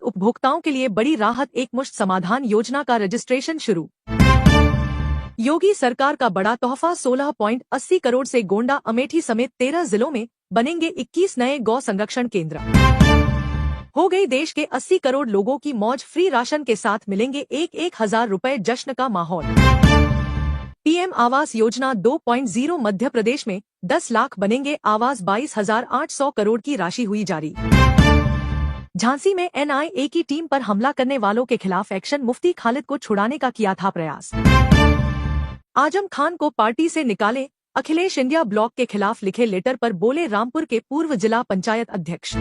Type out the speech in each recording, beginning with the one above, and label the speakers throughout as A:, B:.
A: विद्युत उपभोक्ताओं के लिए बड़ी राहत, एक मुश्त समाधान योजना का रजिस्ट्रेशन शुरू। योगी सरकार का बड़ा तोहफा, 16.80 करोड़ से गोंडा, अमेठी समेत 13 जिलों में बनेंगे 21 नए गौ संरक्षण केंद्र। हो गई देश के 80 करोड़ लोगों की मौज, फ्री राशन के साथ मिलेंगे 1,000 रुपए, जश्न का माहौल। पीएम आवास योजना 2.0, मध्य प्रदेश में 10 लाख बनेंगे आवास, 22,800 करोड़ की राशि हुई जारी। झांसी में एनआईए की टीम पर हमला करने वालों के खिलाफ एक्शन, मुफ्ती खालिद को छुड़ाने का किया था प्रयास। आजम खान को पार्टी से निकाले, अखिलेश इंडिया ब्लॉक के खिलाफ लिखे लेटर पर बोले रामपुर के पूर्व जिला पंचायत अध्यक्ष।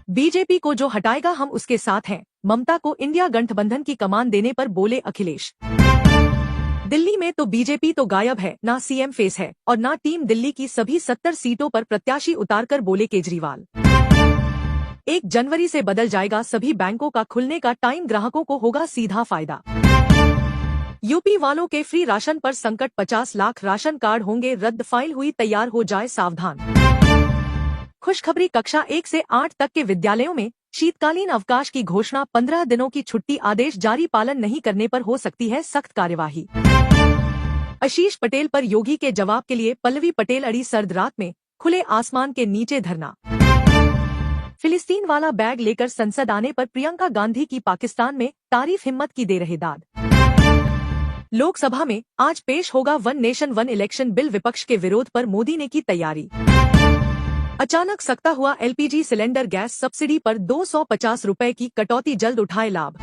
A: बीजेपी को जो हटाएगा हम उसके साथ हैं, ममता को इंडिया गठबंधन की कमान देने पर बोले अखिलेश। दिल्ली में तो बीजेपी तो गायब है, ना सीएम फेस है और ना टीम। दिल्ली की सभी 70 सीटों पर प्रत्याशी उतारकर बोले केजरीवाल। 1 जनवरी से बदल जाएगा सभी बैंकों का खुलने का टाइम, ग्राहकों को होगा सीधा फायदा। यूपी वालों के फ्री राशन पर संकट, 50 लाख राशन कार्ड होंगे रद्द, फाइल हुई तैयार, हो जाए सावधान। खुशखबरी, कक्षा 1 से 8 तक के विद्यालयों में शीतकालीन अवकाश की घोषणा, 15 दिनों की छुट्टी, आदेश जारी, पालन नहीं करने पर हो सकती है सख्त कार्यवाही। आशीष पटेल पर योगी के जवाब के लिए पल्लवी पटेल अड़ी, सर्द रात में खुले आसमान के नीचे धरना। फिलिस्तीन वाला बैग लेकर संसद आने पर प्रियंका गांधी की पाकिस्तान में तारीफ, हिम्मत की दे रहे दाद। लोकसभा में आज पेश होगा one nation one election bill, विपक्ष के विरोध पर मोदी ने की तैयारी। अचानक सकता हुआ एलपीजी सिलेंडर, गैस सब्सिडी पर 250 रुपए की कटौती, जल्द उठाए लाभ।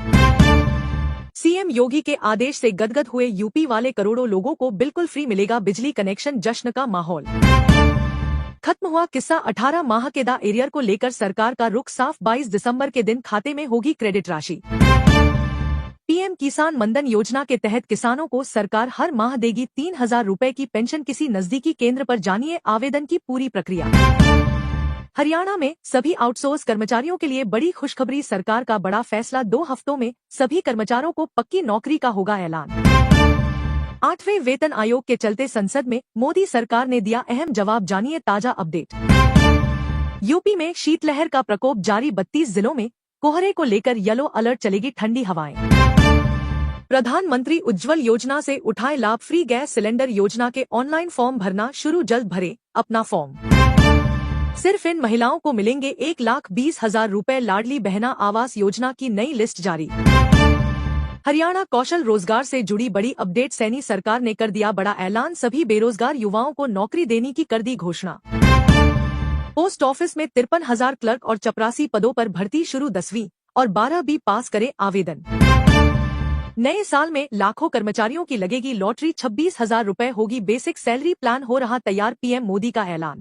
A: सीएम योगी के आदेश से गदगद हुए यूपी वाले, करोड़ों लोगों को बिल्कुल फ्री मिलेगा बिजली कनेक्शन, जश्न का माहौल। खत्म हुआ किस्सा 18 माह के दा एरियर को लेकर सरकार का रुख साफ, 22 दिसंबर के दिन खाते में होगी क्रेडिट राशि। पीएम किसान मनधन योजना के तहत किसानों को सरकार हर माह देगी 3,000 रुपए की पेंशन, किसी नजदीकी केंद्र पर जानिए आवेदन की पूरी प्रक्रिया। हरियाणा में सभी आउटसोर्स कर्मचारियों के लिए बड़ी खुशखबरी, सरकार का बड़ा फैसला, 2 हफ्तों में सभी कर्मचारियों को पक्की नौकरी का होगा ऐलान। 8वें वेतन आयोग के चलते संसद में मोदी सरकार ने दिया अहम जवाब, जानिए ताजा अपडेट। यूपी में शीतलहर का प्रकोप जारी, 32 जिलों में कोहरे को लेकर येलो अलर्ट, चलेगी ठंडी हवाएं। प्रधानमंत्री उज्ज्वल योजना से उठाए लाभ, फ्री गैस सिलेंडर योजना के ऑनलाइन फॉर्म भरना शुरू, जल्द भरे अपना फॉर्म। सिर्फ इन महिलाओं को मिलेंगे 1,20,000 रुपए, लाडली बहना आवास योजना की नई लिस्ट जारी। हरियाणा कौशल रोजगार से जुड़ी बड़ी अपडेट, सैनी सरकार ने कर दिया बड़ा ऐलान, सभी बेरोजगार युवाओं को नौकरी देने की कर दी घोषणा। पोस्ट ऑफिस में 53,000 क्लर्क और 84 पदों पर भर्ती शुरू, 10वीं और 12वीं पास करे आवेदन। नए साल में लाखों कर्मचारियों की लगेगी लॉटरी, 26,000 रुपए होगी बेसिक सैलरी, प्लान हो रहा तैयार, पीएम मोदी का ऐलान।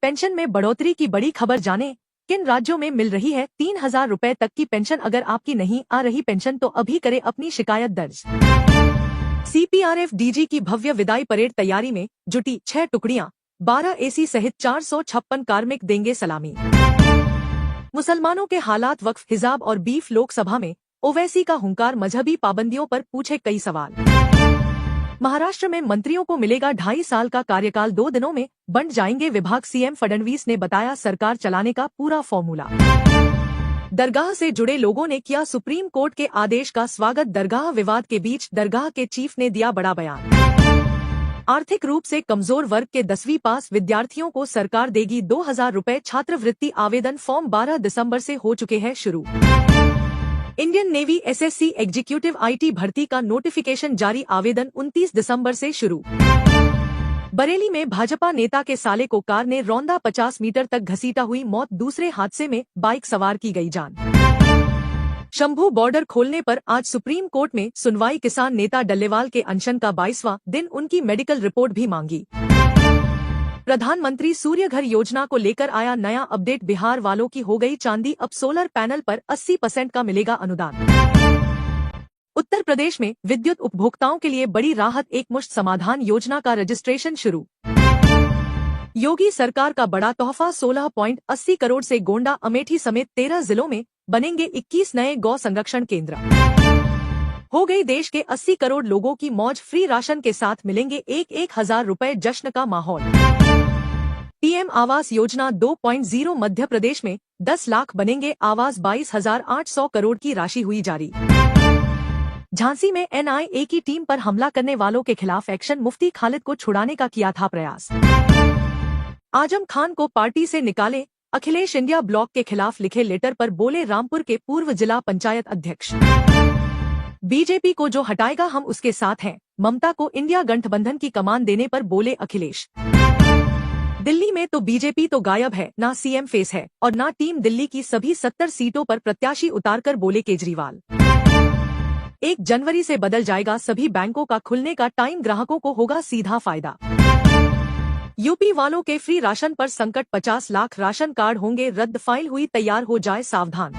A: पेंशन में बढ़ोतरी की बड़ी खबर, जाने किन राज्यों में मिल रही है 3,000 रुपए तक की पेंशन। अगर आपकी नहीं आ रही पेंशन तो अभी करे अपनी शिकायत दर्ज। सीपीआरएफ डीजी की भव्य विदाई परेड, तैयारी में जुटी 6 टुकड़ियां, 12 एसी सहित 456 कार्मिक देंगे सलामी। मुसलमानों के हालात, वक्फ, हिजाब और बीफ, लोकसभा में ओवैसी का हुंकार, मजहबी पाबंदियों पर पूछे कई सवाल। महाराष्ट्र में मंत्रियों को मिलेगा 2.5 साल का कार्यकाल, 2 दिनों में बंट जाएंगे विभाग, सीएम फडणवीस ने बताया सरकार चलाने का पूरा फॉर्मूला। दरगाह से जुड़े लोगों ने किया सुप्रीम कोर्ट के आदेश का स्वागत, दरगाह विवाद के बीच दरगाह के चीफ ने दिया बड़ा बयान। आर्थिक रूप से कमजोर वर्ग के 10वीं पास विद्यार्थियों को सरकार देगी 2,000 रुपए छात्रवृत्ति, आवेदन फॉर्म 12 दिसंबर से हो चुके हैं शुरू। Indian navy SSC executive IT भर्ती का नोटिफिकेशन जारी, आवेदन 29 दिसंबर से शुरू। बरेली में भाजपा नेता के साले को कार ने रौंदा, 50 मीटर तक घसीटा, हुई मौत, दूसरे हादसे में बाइक सवार की गई जान। शंभू बॉर्डर खोलने पर आज सुप्रीम कोर्ट में सुनवाई, किसान नेता डल्लेवाल के अनशन का 22वां दिन, उनकी मेडिकल रिपोर्ट भी मांगी। प्रधानमंत्री सूर्य घर योजना को लेकर आया नया अपडेट, बिहार वालों की हो गई चांदी, अब सोलर पैनल पर 80% का मिलेगा अनुदान। उत्तर प्रदेश में विद्युत उपभोक्ताओं के लिए बड़ी राहत, एक मुश्त समाधान योजना का रजिस्ट्रेशन शुरू। योगी सरकार का बड़ा तोहफा, 16.80 करोड़ से गोंडा, अमेठी समेत 13 जिलों में बनेंगे 21 नए गौ संरक्षण केंद्र। हो गई देश के 80 करोड़ लोगों की मौज, फ्री राशन के साथ मिलेंगे 1,000 रुपए, जश्न का माहौल। पीएम आवास योजना 2.0 मध्य प्रदेश में 10 लाख बनेंगे आवास, 22,800 करोड़ की राशि हुई जारी। झांसी में एनआईए की टीम पर हमला करने वालों के खिलाफ एक्शन, मुफ्ती खालिद को छुड़ाने का किया था प्रयास। आजम खान को पार्टी से निकाले, अखिलेश इंडिया ब्लॉक के खिलाफ लिखे लेटर पर बोले रामपुर के पूर्व जिला पंचायत अध्यक्ष। बीजेपी को जो हटाएगा हम उसके साथ हैं, ममता को इंडिया गठबंधन की कमान देने पर बोले अखिलेश। दिल्ली में तो बीजेपी तो गायब है, ना सीएम फेस है और ना टीम दिल्ली की, सभी 70 सीटों पर प्रत्याशी उतारकर बोले केजरीवाल। 1 जनवरी से बदल जाएगा सभी बैंकों का खुलने का टाइम, ग्राहकों को होगा सीधा फायदा। यूपी वालों के फ्री राशन पर संकट, 50 लाख राशन कार्ड होंगे रद्द, फाइल हुई तैयार, हो जाए सावधान।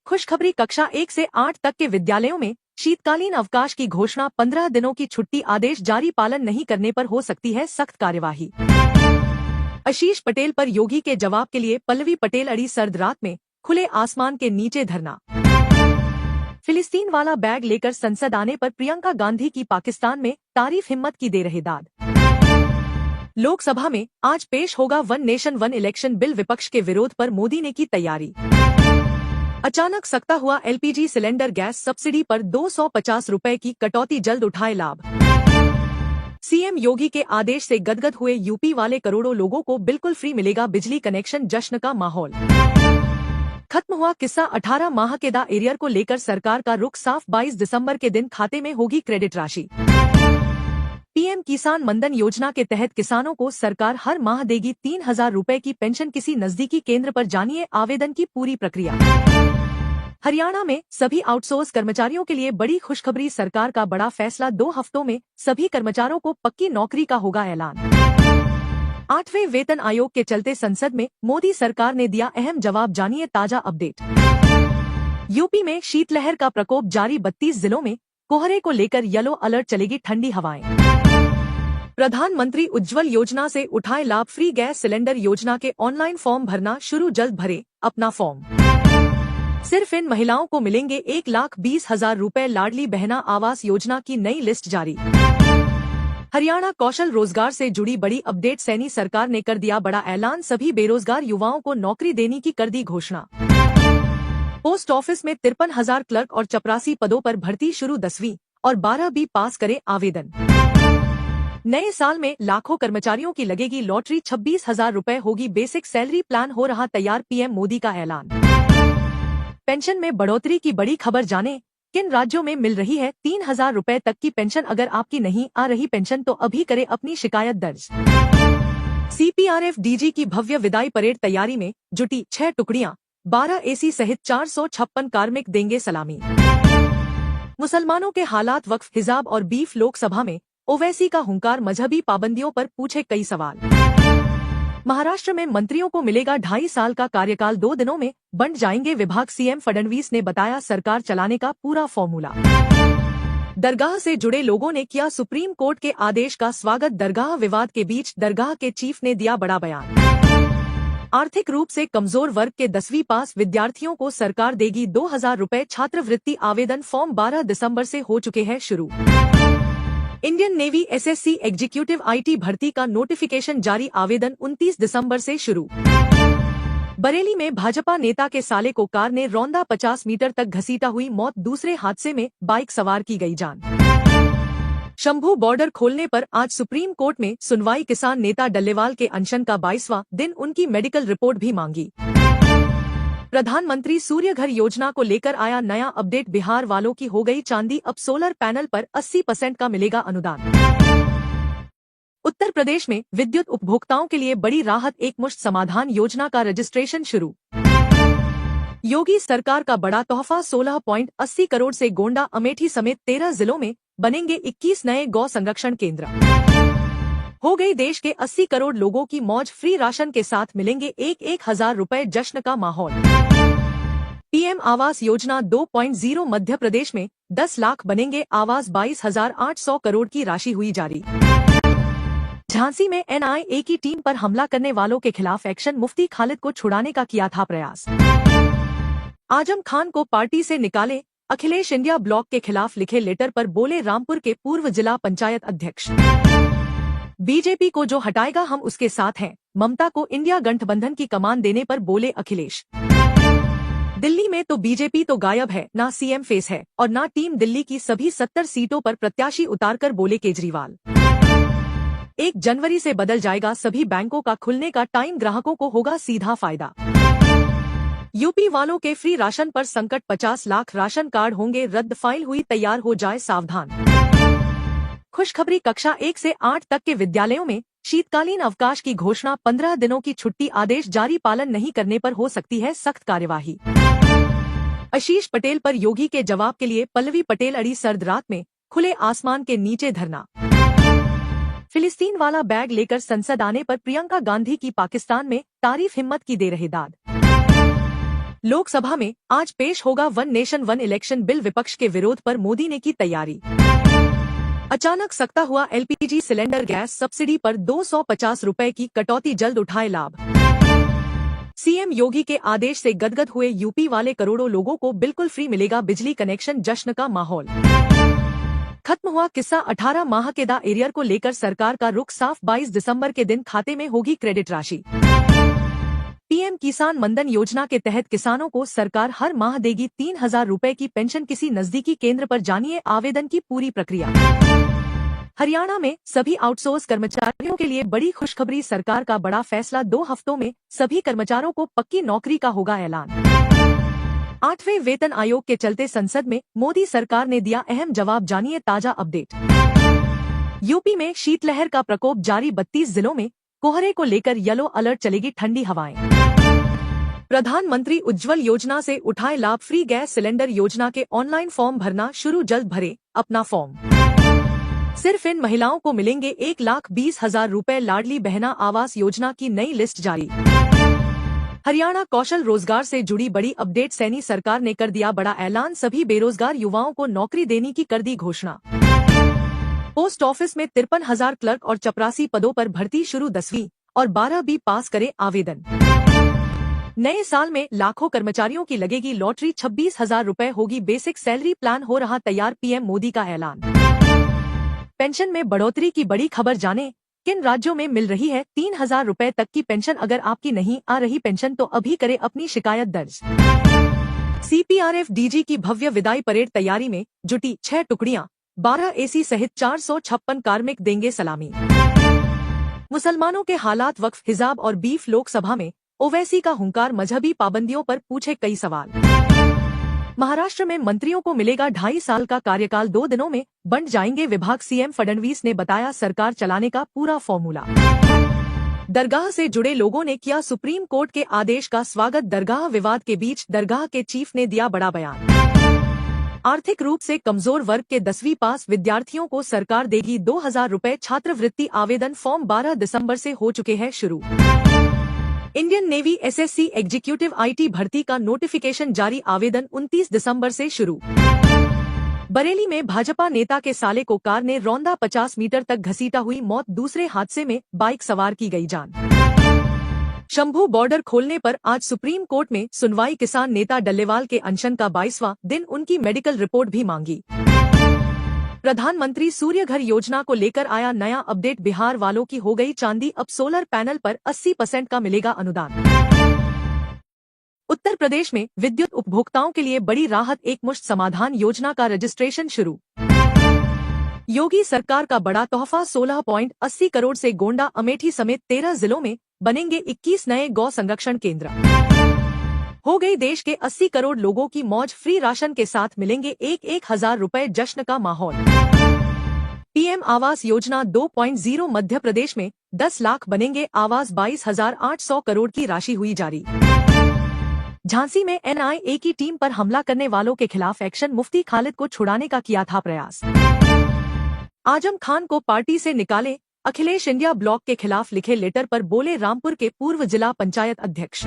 A: खुशखबरी, कक्षा 1 से 8 तक के विद्यालयों में शीतकालीन अवकाश की घोषणा, 15 दिनों की छुट्टी, आदेश जारी, पालन नहीं करने पर हो सकती है सख्त कार्यवाही। आशीष पटेल पर योगी के जवाब के लिए पल्लवी पटेल अड़ी, सर्द रात में खुले आसमान के नीचे धरना। फिलिस्तीन वाला बैग लेकर संसद आने पर प्रियंका गांधी की पाकिस्तान में तारीफ, हिम्मत की दे रहे दाद। लोकसभा में आज पेश होगा one nation one election bill, विपक्ष के विरोध पर मोदी ने की तैयारी। अचानक सख्ता हुआ एलपीजी सिलेंडर, गैस सब्सिडी पर 250 रुपए की कटौती, जल्द उठाए लाभ। सीएम योगी के आदेश से गदगद हुए यूपी वाले, करोड़ों लोगों को बिल्कुल फ्री मिलेगा बिजली कनेक्शन, जश्न का माहौल। खत्म हुआ किस्सा 18 माह के दा एरियर को लेकर सरकार का रुख साफ, 22 दिसंबर के दिन खाते में होगी क्रेडिट राशि। पीएम किसान मनधन योजना के तहत किसानों को सरकार हर माह देगी 3,000 रुपए की पेंशन, किसी नजदीकी केंद्र पर जानिए आवेदन की पूरी प्रक्रिया। हरियाणा में सभी आउटसोर्स कर्मचारियों के लिए बड़ी खुशखबरी, सरकार का बड़ा फैसला, 2 हफ्तों में सभी कर्मचारियों को पक्की नौकरी का होगा ऐलान। 8वें वेतन आयोग के चलते संसद में मोदी सरकार ने दिया अहम जवाब, जानिए ताजा अपडेट। यूपी में शीतलहर का प्रकोप जारी, 32 जिलों में कोहरे को लेकर येलो अलर्ट, चलेगी ठंडी हवाएं। प्रधानमंत्री उज्ज्वल योजना से उठाए लाभ, फ्री गैस सिलेंडर योजना के ऑनलाइन फॉर्म भरना शुरू, जल्द भरे अपना फॉर्म। सिर्फ इन महिलाओं को मिलेंगे 1,20,000 रुपए, लाडली बहना आवास योजना की नई लिस्ट जारी। हरियाणा कौशल रोजगार से जुड़ी बड़ी अपडेट, सैनी सरकार ने कर दिया बड़ा ऐलान, सभी बेरोजगार युवाओं को नौकरी देने की कर दी घोषणा। पोस्ट ऑफिस में 53,000 क्लर्क और 84 पदों पर भर्ती शुरू, 10वीं और 12वीं पास करे आवेदन। नए साल में लाखों कर्मचारियों की लगेगी लॉटरी, 26,000 रुपए होगी बेसिक सैलरी, प्लान हो रहा तैयार, पीएम मोदी का ऐलान। पेंशन में बढ़ोतरी की बड़ी खबर, जाने किन राज्यों में मिल रही है 3,000 रुपए तक की पेंशन, अगर आपकी नहीं आ रही पेंशन तो अभी करे अपनी शिकायत दर्ज। सीपीआरएफ डीजी की भव्य विदाई परेड, तैयारी में जुटी 6 टुकड़ियां, 12 एसी सहित 456 कार्मिक देंगे सलामी। मुसलमानों के हालात, वक्फ, हिजाब और बीफ, लोकसभा में ओवैसी का हुंकार, मजहबी पाबंदियों पर पूछे कई सवाल। महाराष्ट्र में मंत्रियों को मिलेगा 2.5 साल का कार्यकाल, 2 दिनों में बंट जाएंगे विभाग, सीएम फडणवीस ने बताया सरकार चलाने का पूरा फॉर्मूला। दरगाह से जुड़े लोगों ने किया सुप्रीम कोर्ट के आदेश का स्वागत, दरगाह विवाद के बीच दरगाह के चीफ ने दिया बड़ा बयान। आर्थिक रूप से कमजोर वर्ग के 10वीं पास विद्यार्थियों को सरकार देगी 2,000 रुपए छात्रवृत्ति, आवेदन फॉर्म 12 दिसंबर से हो चुके हैं शुरू। Indian navy SSC executive IT भर्ती का नोटिफिकेशन जारी, आवेदन 29 दिसंबर से शुरू। बरेली में भाजपा नेता के साले को कार ने रौंदा, 50 मीटर तक घसीटा, हुई मौत, दूसरे हादसे में बाइक सवार की गई जान। शंभू बॉर्डर खोलने पर आज सुप्रीम कोर्ट में सुनवाई, किसान नेता डल्लेवाल के अनशन का 22वां दिन, उनकी मेडिकल रिपोर्ट भी मांगी। प्रधानमंत्री सूर्यघर योजना को लेकर आया नया अपडेट, बिहार वालों की हो गई चांदी, अब सोलर पैनल पर 80% का मिलेगा अनुदान। उत्तर प्रदेश में विद्युत उपभोक्ताओं के लिए बड़ी राहत, एक मुश्त समाधान योजना का रजिस्ट्रेशन शुरू। योगी सरकार का बड़ा तोहफा, 16.80 करोड़ से गोंडा, अमेठी समेत 13 जिलों में बनेंगे 21 नए गौ संरक्षण केंद्र। हो गई देश के 80 करोड़ लोगों की मौज, फ्री राशन के साथ मिलेंगे 1,000 रुपए, जश्न का माहौल। पीएम आवास योजना 2.0 मध्य प्रदेश में 10 लाख बनेंगे आवास, 22,800 करोड़ की राशि हुई जारी। झांसी में एनआईए की टीम पर हमला करने वालों के खिलाफ एक्शन, मुफ्ती खालिद को छुड़ाने का किया था प्रयास। आजम खान को पार्टी से निकाले, अखिलेश इंडिया ब्लॉक के खिलाफ लिखे लेटर पर बोले रामपुर के पूर्व जिला पंचायत अध्यक्ष। बीजेपी को जो हटाएगा हम उसके साथ हैं, ममता को इंडिया गठबंधन की कमान देने पर बोले अखिलेश। दिल्ली में तो बीजेपी तो गायब है, ना सीएम फेस है और ना टीम दिल्ली की सभी 70 सीटों पर प्रत्याशी उतारकर बोले केजरीवाल। 1 जनवरी से बदल जाएगा सभी बैंकों का खुलने का टाइम, ग्राहकों को होगा सीधा फायदा। यूपी वालों के फ्री राशन पर संकट, 50 लाख राशन कार्ड होंगे रद्द, फाइल हुई तैयार, हो जाए सावधान। खुशखबरी, कक्षा 1 से 8 तक के विद्यालयों में शीतकालीन अवकाश की घोषणा, 15 दिनों की छुट्टी, आदेश जारी, पालन नहीं करने पर हो सकती है सख्त कार्यवाही। आशीष पटेल पर योगी के जवाब के लिए पल्लवी पटेल अड़ी सर्द रात में, खुले आसमान के नीचे धरना। फिलिस्तीन वाला बैग लेकर संसद आने पर प्रियंका गांधी की पाकिस्तान में तारीफ, हिम्मत की दे रहे दाद। लोकसभा में आज पेश होगा one nation one election bill, विपक्ष के विरोध पर मोदी ने की तैयारी। अचानक सख्ता हुआ एलपीजी सिलेंडर, गैस सब्सिडी पर 250 रुपए की कटौती, जल्द उठाए लाभ। सीएम योगी के आदेश से गदगद हुए यूपी वाले, करोड़ों लोगों को बिल्कुल फ्री मिलेगा बिजली कनेक्शन, जश्न का माहौल। खत्म हुआ किस्सा 18 माह के दा एरियर को लेकर सरकार का रुख साफ, 22 दिसंबर के दिन खाते में होगी क्रेडिट राशि। पीएम किसान मनधन योजना के तहत किसानों को सरकार हर माह देगी 3000 रुपए की पेंशन, किसी नजदीकी केंद्र पर जानिए आवेदन की पूरी प्रक्रिया। हरियाणा में सभी आउटसोर्स कर्मचारियों के लिए बड़ी खुशखबरी, सरकार का बड़ा फैसला, 2 हफ्तों में सभी कर्मचारियों को पक्की नौकरी का होगा ऐलान। 8वें वेतन आयोग के चलते संसद में मोदी सरकार ने दिया अहम जवाब, जानिए ताजा अपडेट। यूपी में शीतलहर का प्रकोप जारी, 32 जिलों में कोहरे को लेकर येलो अलर्ट, चलेगी ठंडी हवाएं। प्रधानमंत्री उज्ज्वल योजना से उठाए लाभ, फ्री गैस सिलेंडर योजना के ऑनलाइन फॉर्म भरना शुरू, जल्द भरे अपना फॉर्म। सिर्फ इन महिलाओं को मिलेंगे 1,20,000 रुपए, लाडली बहना आवास योजना की नई लिस्ट जारी। हरियाणा कौशल रोजगार से जुड़ी बड़ी अपडेट, सैनी सरकार ने कर दिया बड़ा ऐलान, सभी बेरोजगार युवाओं को नौकरी देने की कर दी घोषणा। पोस्ट ऑफिस में 53,000 क्लर्क और 84 पदों पर भर्ती शुरू, 10वीं और 12वीं पास करे आवेदन। नए साल में लाखों कर्मचारियों की लगेगी लॉटरी, 26,000 रुपए होगी बेसिक सैलरी, प्लान हो रहा तैयार, पीएम मोदी का ऐलान। पेंशन में बढ़ोतरी की बड़ी खबर, जाने किन राज्यों में मिल रही है 3,000 रुपए तक की पेंशन, अगर आपकी नहीं आ रही पेंशन तो अभी करे अपनी शिकायत दर्ज। सीपीआरएफ डीजी की भव्य विदाई परेड, तैयारी में जुटी 6 टुकड़ियां, 12 एसी सहित 456 कार्मिक देंगे सलामी। मुसलमानों के हालात, वक्फ, हिजाब और बीफ, लोकसभा में ओवैसी का हुंकार, मजहबी पाबंदियों पर पूछे कई सवाल। महाराष्ट्र में मंत्रियों को मिलेगा 2.5 साल का कार्यकाल, 2 दिनों में बंट जाएंगे विभाग, सीएम फडणवीस ने बताया सरकार चलाने का पूरा फॉर्मूला। दरगाह से जुड़े लोगों ने किया सुप्रीम कोर्ट के आदेश का स्वागत, दरगाह विवाद के बीच दरगाह के चीफ ने दिया बड़ा बयान। आर्थिक रूप से कमजोर वर्ग के 10वीं पास विद्यार्थियों को सरकार देगी 2,000 रुपए छात्रवृत्ति, आवेदन फॉर्म 12 दिसंबर से हो चुके हैं शुरू। Indian navy SSC executive IT भर्ती का नोटिफिकेशन जारी, आवेदन 29 दिसंबर से शुरू। बरेली में भाजपा नेता के साले को कार ने रौंदा, 50 मीटर तक घसीटा, हुई मौत, दूसरे हादसे में बाइक सवार की गई जान। शंभू बॉर्डर खोलने पर आज सुप्रीम कोर्ट में सुनवाई, किसान नेता डल्लेवाल के अनशन का 22वां दिन, उनकी मेडिकल रिपोर्ट भी मांगी। प्रधानमंत्री सूर्यघर योजना को लेकर आया नया अपडेट, बिहार वालों की हो गई चांदी, अब सोलर पैनल पर 80% का मिलेगा अनुदान। उत्तर प्रदेश में विद्युत उपभोक्ताओं के लिए बड़ी राहत, एकमुश्त समाधान योजना का रजिस्ट्रेशन शुरू। योगी सरकार का बड़ा तोहफा, 16.80 करोड़ से गोंडा अमेठी समेत 13 जिलों में बनेंगे 21 नए गौ संरक्षण केंद्र। हो गई देश के 80 करोड़ लोगों की मौज, फ्री राशन के साथ मिलेंगे 1,000 रुपए, जश्न का माहौल। पीएम आवास योजना 2.0, मध्य प्रदेश में 10 लाख बनेंगे आवास, 22,800 करोड़ की राशि हुई जारी। झांसी में एनआईए की टीम पर हमला करने वालों के खिलाफ एक्शन, मुफ्ती खालिद को छुड़ाने का किया था प्रयास। आजम खान को पार्टी से निकाले, अखिलेश इंडिया ब्लॉक के खिलाफ लिखे लेटर पर बोले रामपुर के पूर्व जिला पंचायत अध्यक्ष।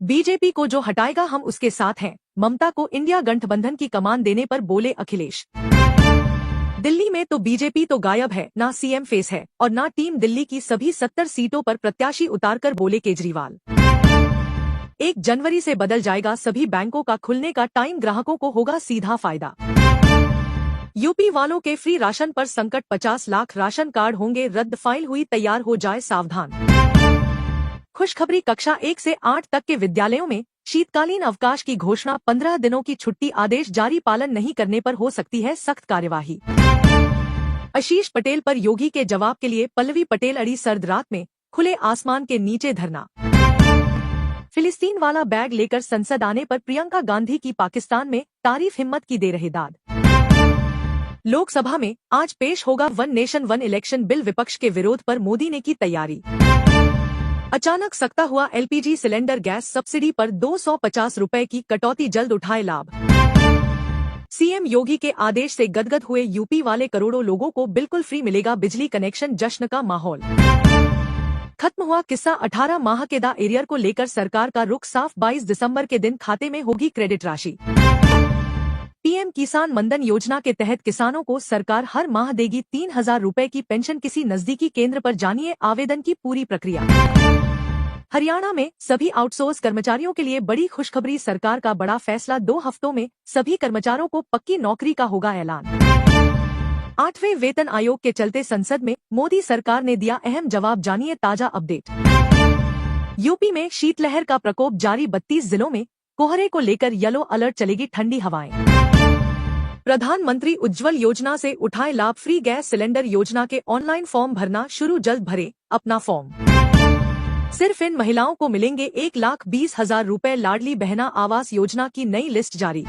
A: बीजेपी को जो हटाएगा हम उसके साथ हैं, ममता को इंडिया गठबंधन की कमान देने पर बोले अखिलेश। दिल्ली में तो बीजेपी तो गायब है, ना सीएम फेस है और ना टीम दिल्ली की सभी 70 सीटों पर प्रत्याशी उतारकर बोले केजरीवाल। 1 जनवरी से बदल जाएगा सभी बैंकों का खुलने का टाइम, ग्राहकों को होगा सीधा फायदा। यूपी वालों के फ्री राशन पर संकट, 50 लाख राशन कार्ड होंगे रद्द, फाइल हुई तैयार, हो जाए सावधान। खुशखबरी, कक्षा 1 से 8 तक के विद्यालयों में शीतकालीन अवकाश की घोषणा, 15 दिनों की छुट्टी, आदेश जारी, पालन नहीं करने पर हो सकती है सख्त कार्यवाही। आशीष पटेल पर योगी के जवाब के लिए पल्लवी पटेल अड़ी, सर्द रात में खुले आसमान के नीचे धरना। फिलिस्तीन वाला बैग लेकर संसद आने पर प्रियंका गांधी की पाकिस्तान में तारीफ, हिम्मत की दे रहे दाद। लोकसभा में आज पेश होगा one nation one election bill, विपक्ष के विरोध पर मोदी ने की तैयारी। अचानक सख्ता हुआ एलपीजी सिलेंडर, गैस सब्सिडी पर 250 रुपए की कटौती, जल्द उठाए लाभ। सीएम योगी के आदेश से गदगद हुए यूपी वाले, करोड़ों लोगों को बिल्कुल फ्री मिलेगा बिजली कनेक्शन, जश्न का माहौल। खत्म हुआ किस्सा 18 माह के दा एरियर को लेकर सरकार का रुख साफ, 22 दिसंबर के दिन खाते में होगी क्रेडिट राशि। पीएम किसान मनधन योजना के तहत किसानों को सरकार हर माह देगी 3000 रुपए की पेंशन, किसी नजदीकी केंद्र पर जानिए आवेदन की पूरी प्रक्रिया। हरियाणा में सभी आउटसोर्स कर्मचारियों के लिए बड़ी खुशखबरी, सरकार का बड़ा फैसला, 2 हफ्तों में सभी कर्मचारियों को पक्की नौकरी का होगा ऐलान। 8वें वेतन आयोग के चलते संसद में मोदी सरकार ने दिया अहम जवाब, जानिए ताजा अपडेट। यूपी में शीतलहर का प्रकोप जारी, 32 जिलों में कोहरे को लेकर येलो अलर्ट, चलेगी ठंडी हवाएं। प्रधानमंत्री उज्ज्वल योजना से उठाए लाभ, फ्री गैस सिलेंडर योजना के ऑनलाइन फॉर्म भरना शुरू, जल्द भरे अपना फॉर्म। सिर्फ इन महिलाओं को मिलेंगे 1,20,000 रुपए, लाडली बहना आवास योजना की नई लिस्ट जारी।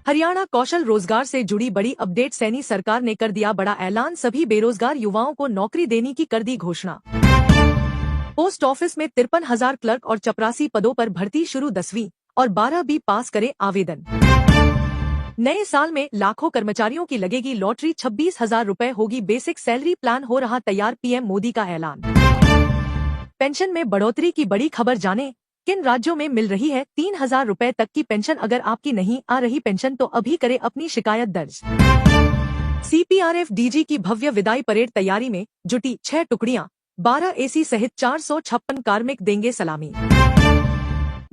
A: हरियाणा कौशल रोजगार से जुड़ी बड़ी अपडेट, सैनी सरकार ने कर दिया बड़ा ऐलान, सभी बेरोजगार युवाओं को नौकरी देने की कर दी घोषणा। पोस्ट ऑफिस में 53,000 क्लर्क और 84 पदों पर भर्ती शुरू, 10वीं और 12वीं पास करे आवेदन। नए साल में लाखों कर्मचारियों की लगेगी लॉटरी, 26,000 रुपए होगी बेसिक सैलरी, प्लान हो रहा तैयार, पीएम मोदी का ऐलान। पेंशन में बढ़ोतरी की बड़ी खबर, जाने किन राज्यों में मिल रही है 3000 रुपए तक की पेंशन, अगर आपकी नहीं आ रही पेंशन तो अभी करे अपनी शिकायत दर्ज। सीपीआरएफ डीजी की भव्य विदाई परेड, तैयारी में जुटी 6 टुकड़ियां, 12 एसी सहित 456 कार्मिक देंगे सलामी।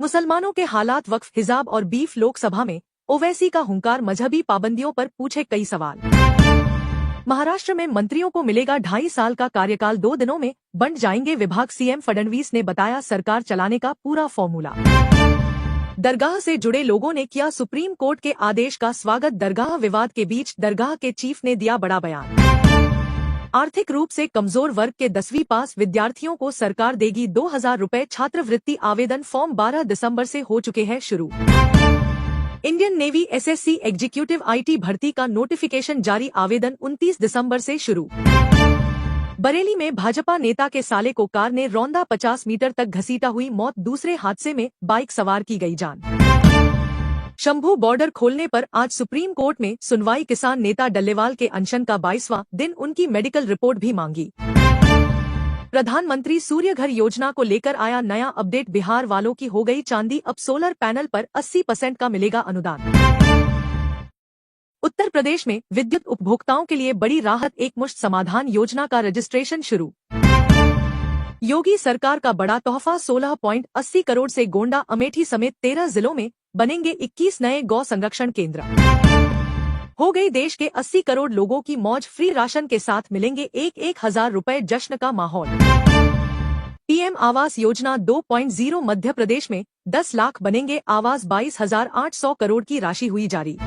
A: मुसलमानों के हालात, वक्फ, हिजाब और बीफ, लोकसभा में ओवैसी का हुंकार, मजहबी पाबंदियों पर पूछे कई सवाल। महाराष्ट्र में मंत्रियों को मिलेगा 2.5 साल का कार्यकाल, 2 दिनों में बंट जाएंगे विभाग, सीएम फडणवीस ने बताया सरकार चलाने का पूरा फॉर्मूला। दरगाह से जुड़े लोगों ने किया सुप्रीम कोर्ट के आदेश का स्वागत, दरगाह विवाद के बीच दरगाह के चीफ ने दिया बड़ा बयान। आर्थिक रूप से कमजोर वर्ग के 10वीं पास विद्यार्थियों को सरकार देगी 2000 रुपए छात्रवृत्ति, आवेदन फॉर्म 12 दिसंबर से हो चुके हैं शुरू। Indian navy SSC executive IT भर्ती का नोटिफिकेशन जारी, आवेदन 29 दिसंबर से शुरू। बरेली में भाजपा नेता के साले को कार ने रौंदा, 50 मीटर तक घसीटा, हुई मौत, दूसरे हादसे में बाइक सवार की गई जान। शंभू बॉर्डर खोलने पर आज सुप्रीम कोर्ट में सुनवाई, किसान नेता डल्लेवाल के अनशन का 22वां दिन, उनकी मेडिकल रिपोर्ट भी मांगी। प्रधानमंत्री सूर्यघर योजना को लेकर आया नया अपडेट, बिहार वालों की हो गई चांदी, अब सोलर पैनल पर 80% का मिलेगा अनुदान। उत्तर प्रदेश में विद्युत उपभोक्ताओं के लिए बड़ी राहत, एक मुश्त समाधान योजना का रजिस्ट्रेशन शुरू। योगी सरकार का बड़ा तोहफा, 16.80 करोड़ से गोंडा अमेठी समेत 13 जिलों में बनेंगे 21 नए गौ संरक्षण केंद्र। हो गई देश के 80 करोड़ लोगों की मौज, फ्री राशन के साथ मिलेंगे 1,000 रुपए, जश्न का माहौल। पीएम आवास योजना 2.0, मध्य प्रदेश में 10 लाख बनेंगे आवास, 22,800 करोड़ की राशि हुई जारी।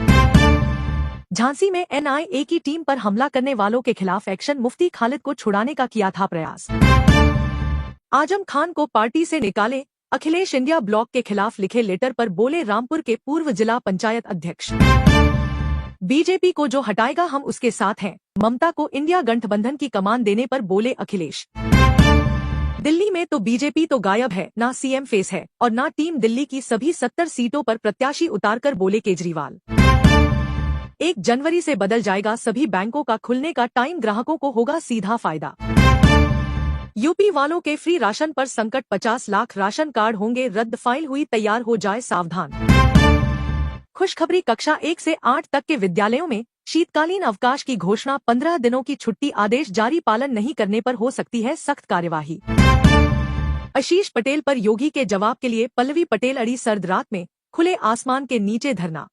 A: झांसी में एनआईए की टीम पर हमला करने वालों के खिलाफ एक्शन, मुफ्ती खालिद को छुड़ाने का किया था प्रयास। आजम खान को पार्टी से निकाले, अखिलेश इंडिया ब्लॉक के खिलाफ लिखे लेटर पर बोले रामपुर के पूर्व जिला पंचायत अध्यक्ष। बीजेपी को जो हटाएगा हम उसके साथ हैं, ममता को इंडिया गठबंधन की कमान देने पर बोले अखिलेश। दिल्ली में तो बीजेपी तो गायब है, ना सीएम फेस है और ना टीम दिल्ली की, सभी 70 सीटों पर प्रत्याशी उतारकर बोले केजरीवाल। 1 जनवरी से बदल जाएगा सभी बैंकों का खुलने का टाइम, ग्राहकों को होगा सीधा फायदा। यूपी वालों के फ्री राशन पर संकट, 50 लाख राशन कार्ड होंगे रद्द, फाइल हुई तैयार, हो जाए सावधान। खुशखबरी, कक्षा 1 से 8 तक के विद्यालयों में शीतकालीन अवकाश की घोषणा, 15 दिनों की छुट्टी, आदेश जारी, पालन नहीं करने पर हो सकती है सख्त कार्यवाही। आशीष पटेल पर योगी के जवाब के लिए पल्लवी पटेल अड़ी, सर्द रात में खुले आसमान के नीचे धरना।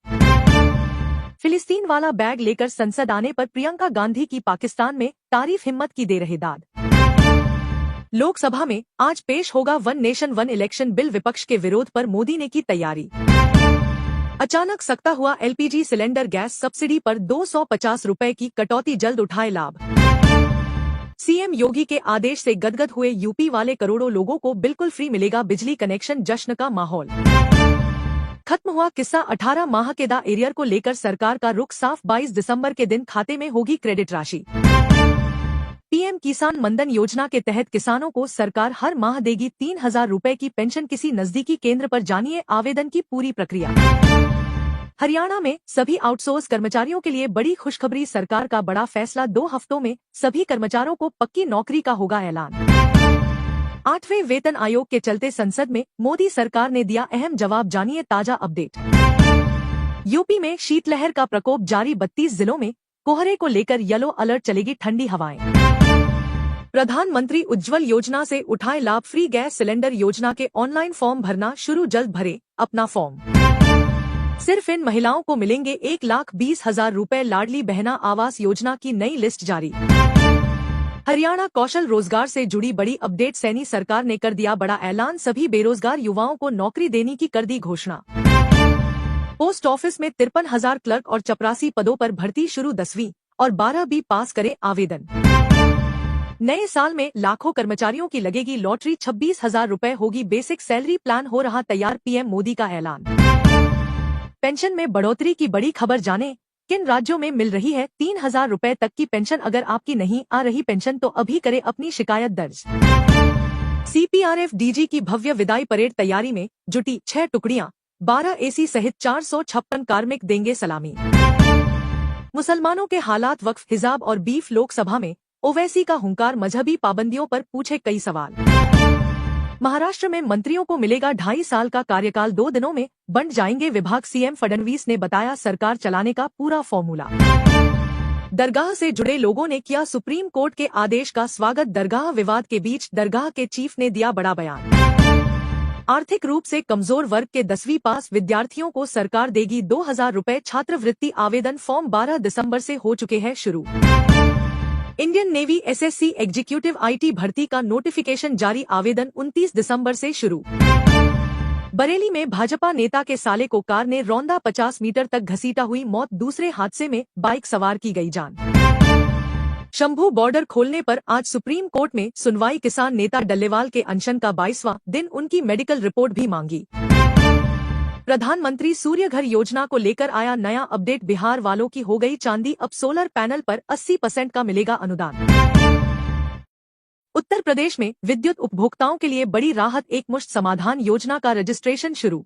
A: फिलिस्तीन वाला बैग लेकर संसद आने पर प्रियंका गांधी की पाकिस्तान में तारीफ, हिम्मत की दे रहे दाद। लोकसभा में आज पेश होगा one nation one election bill, विपक्ष के विरोध पर मोदी ने की तैयारी। अचानक सख्ता हुआ एलपीजी सिलेंडर, गैस सब्सिडी पर 250 रुपए की कटौती, जल्द उठाए लाभ। सीएम योगी के आदेश से गदगद हुए यूपी वाले, करोड़ों लोगों को बिल्कुल फ्री मिलेगा बिजली कनेक्शन, जश्न का माहौल। खत्म हुआ किस्सा 18 माह के दा एरियर को लेकर सरकार का रुख साफ, 22 दिसंबर के दिन खाते में होगी क्रेडिट राशि। पीएम किसान मनधन योजना के तहत किसानों को सरकार हर माह देगी 3000 रुपए की पेंशन, किसी नजदीकी केंद्र पर जानिए आवेदन की पूरी प्रक्रिया। हरियाणा में सभी आउटसोर्स कर्मचारियों के लिए बड़ी खुशखबरी, सरकार का बड़ा फैसला, 2 हफ्तों में सभी कर्मचारियों को पक्की नौकरी का होगा ऐलान। 8वें वेतन आयोग के चलते संसद में मोदी सरकार ने दिया अहम जवाब, जानिए ताजा अपडेट। यूपी में शीतलहर का प्रकोप जारी, 32 जिलों में कोहरे को लेकर येलो अलर्ट, चलेगी ठंडी हवाएं। प्रधानमंत्री उज्ज्वल योजना से उठाए लाभ, फ्री गैस सिलेंडर योजना के ऑनलाइन फॉर्म भरना शुरू, जल्द भरे अपना फॉर्म। सिर्फ इन महिलाओं को मिलेंगे 1,20,000 रुपए, लाडली बहना आवास योजना की नई लिस्ट जारी। हरियाणा कौशल रोजगार से जुड़ी बड़ी अपडेट, सैनी सरकार ने कर दिया बड़ा ऐलान, सभी बेरोजगार युवाओं को नौकरी देने की कर दी घोषणा। पोस्ट ऑफिस में 53,000 क्लर्क और 84 पदों पर भर्ती शुरू, 10वीं और 12वीं पास करे आवेदन। नए साल में लाखों कर्मचारियों की लगेगी लॉटरी, 26,000 रुपए होगी बेसिक सैलरी, प्लान हो रहा तैयार, पीएम मोदी का ऐलान। पेंशन में बढ़ोतरी की बड़ी खबर, जाने किन राज्यों में मिल रही है 3,000 रुपए तक की पेंशन। अगर आपकी नहीं आ रही पेंशन तो अभी करे अपनी शिकायत दर्ज। सीपीआरएफ डीजी की भव्य विदाई परेड, तैयारी में जुटी 6 टुकड़ियां, 12 एसी सहित 456 कार्मिक देंगे सलामी। मुसलमानों के हालात, वक्फ, हिजाब और बीफ, लोकसभा में ओवैसी का हुंकार, मजहबी पाबंदियों पर पूछे कई सवाल। महाराष्ट्र में मंत्रियों को मिलेगा 2.5 साल का कार्यकाल, 2 दिनों में बंट जाएंगे विभाग, सीएम फडणवीस ने बताया सरकार चलाने का पूरा फॉर्मूला। दरगाह से जुड़े लोगों ने किया सुप्रीम कोर्ट के आदेश का स्वागत, दरगाह विवाद के बीच दरगाह के चीफ ने दिया बड़ा बयान। आर्थिक रूप से कमजोर वर्ग के 10वीं पास विद्यार्थियों को सरकार देगी 2,000 रुपए छात्रवृत्ति, आवेदन फॉर्म 12 दिसंबर से हो चुके हैं शुरू। Indian navy SSC executive IT भर्ती का नोटिफिकेशन जारी, आवेदन 29 दिसंबर से शुरू। बरेली में भाजपा नेता के साले को कार ने रौंदा, 50 मीटर तक घसीटा, हुई मौत, दूसरे हादसे में बाइक सवार की गई जान। शंभू बॉर्डर खोलने पर आज सुप्रीम कोर्ट में सुनवाई, किसान नेता डल्लेवाल के अनशन का 22वां दिन, उनकी मेडिकल रिपोर्ट भी मांगी। प्रधानमंत्री सूर्यघर योजना को लेकर आया नया अपडेट, बिहार वालों की हो गई चांदी, अब सोलर पैनल पर 80% का मिलेगा अनुदान। उत्तर प्रदेश में विद्युत उपभोक्ताओं के लिए बड़ी राहत, एकमुश्त समाधान योजना का रजिस्ट्रेशन शुरू।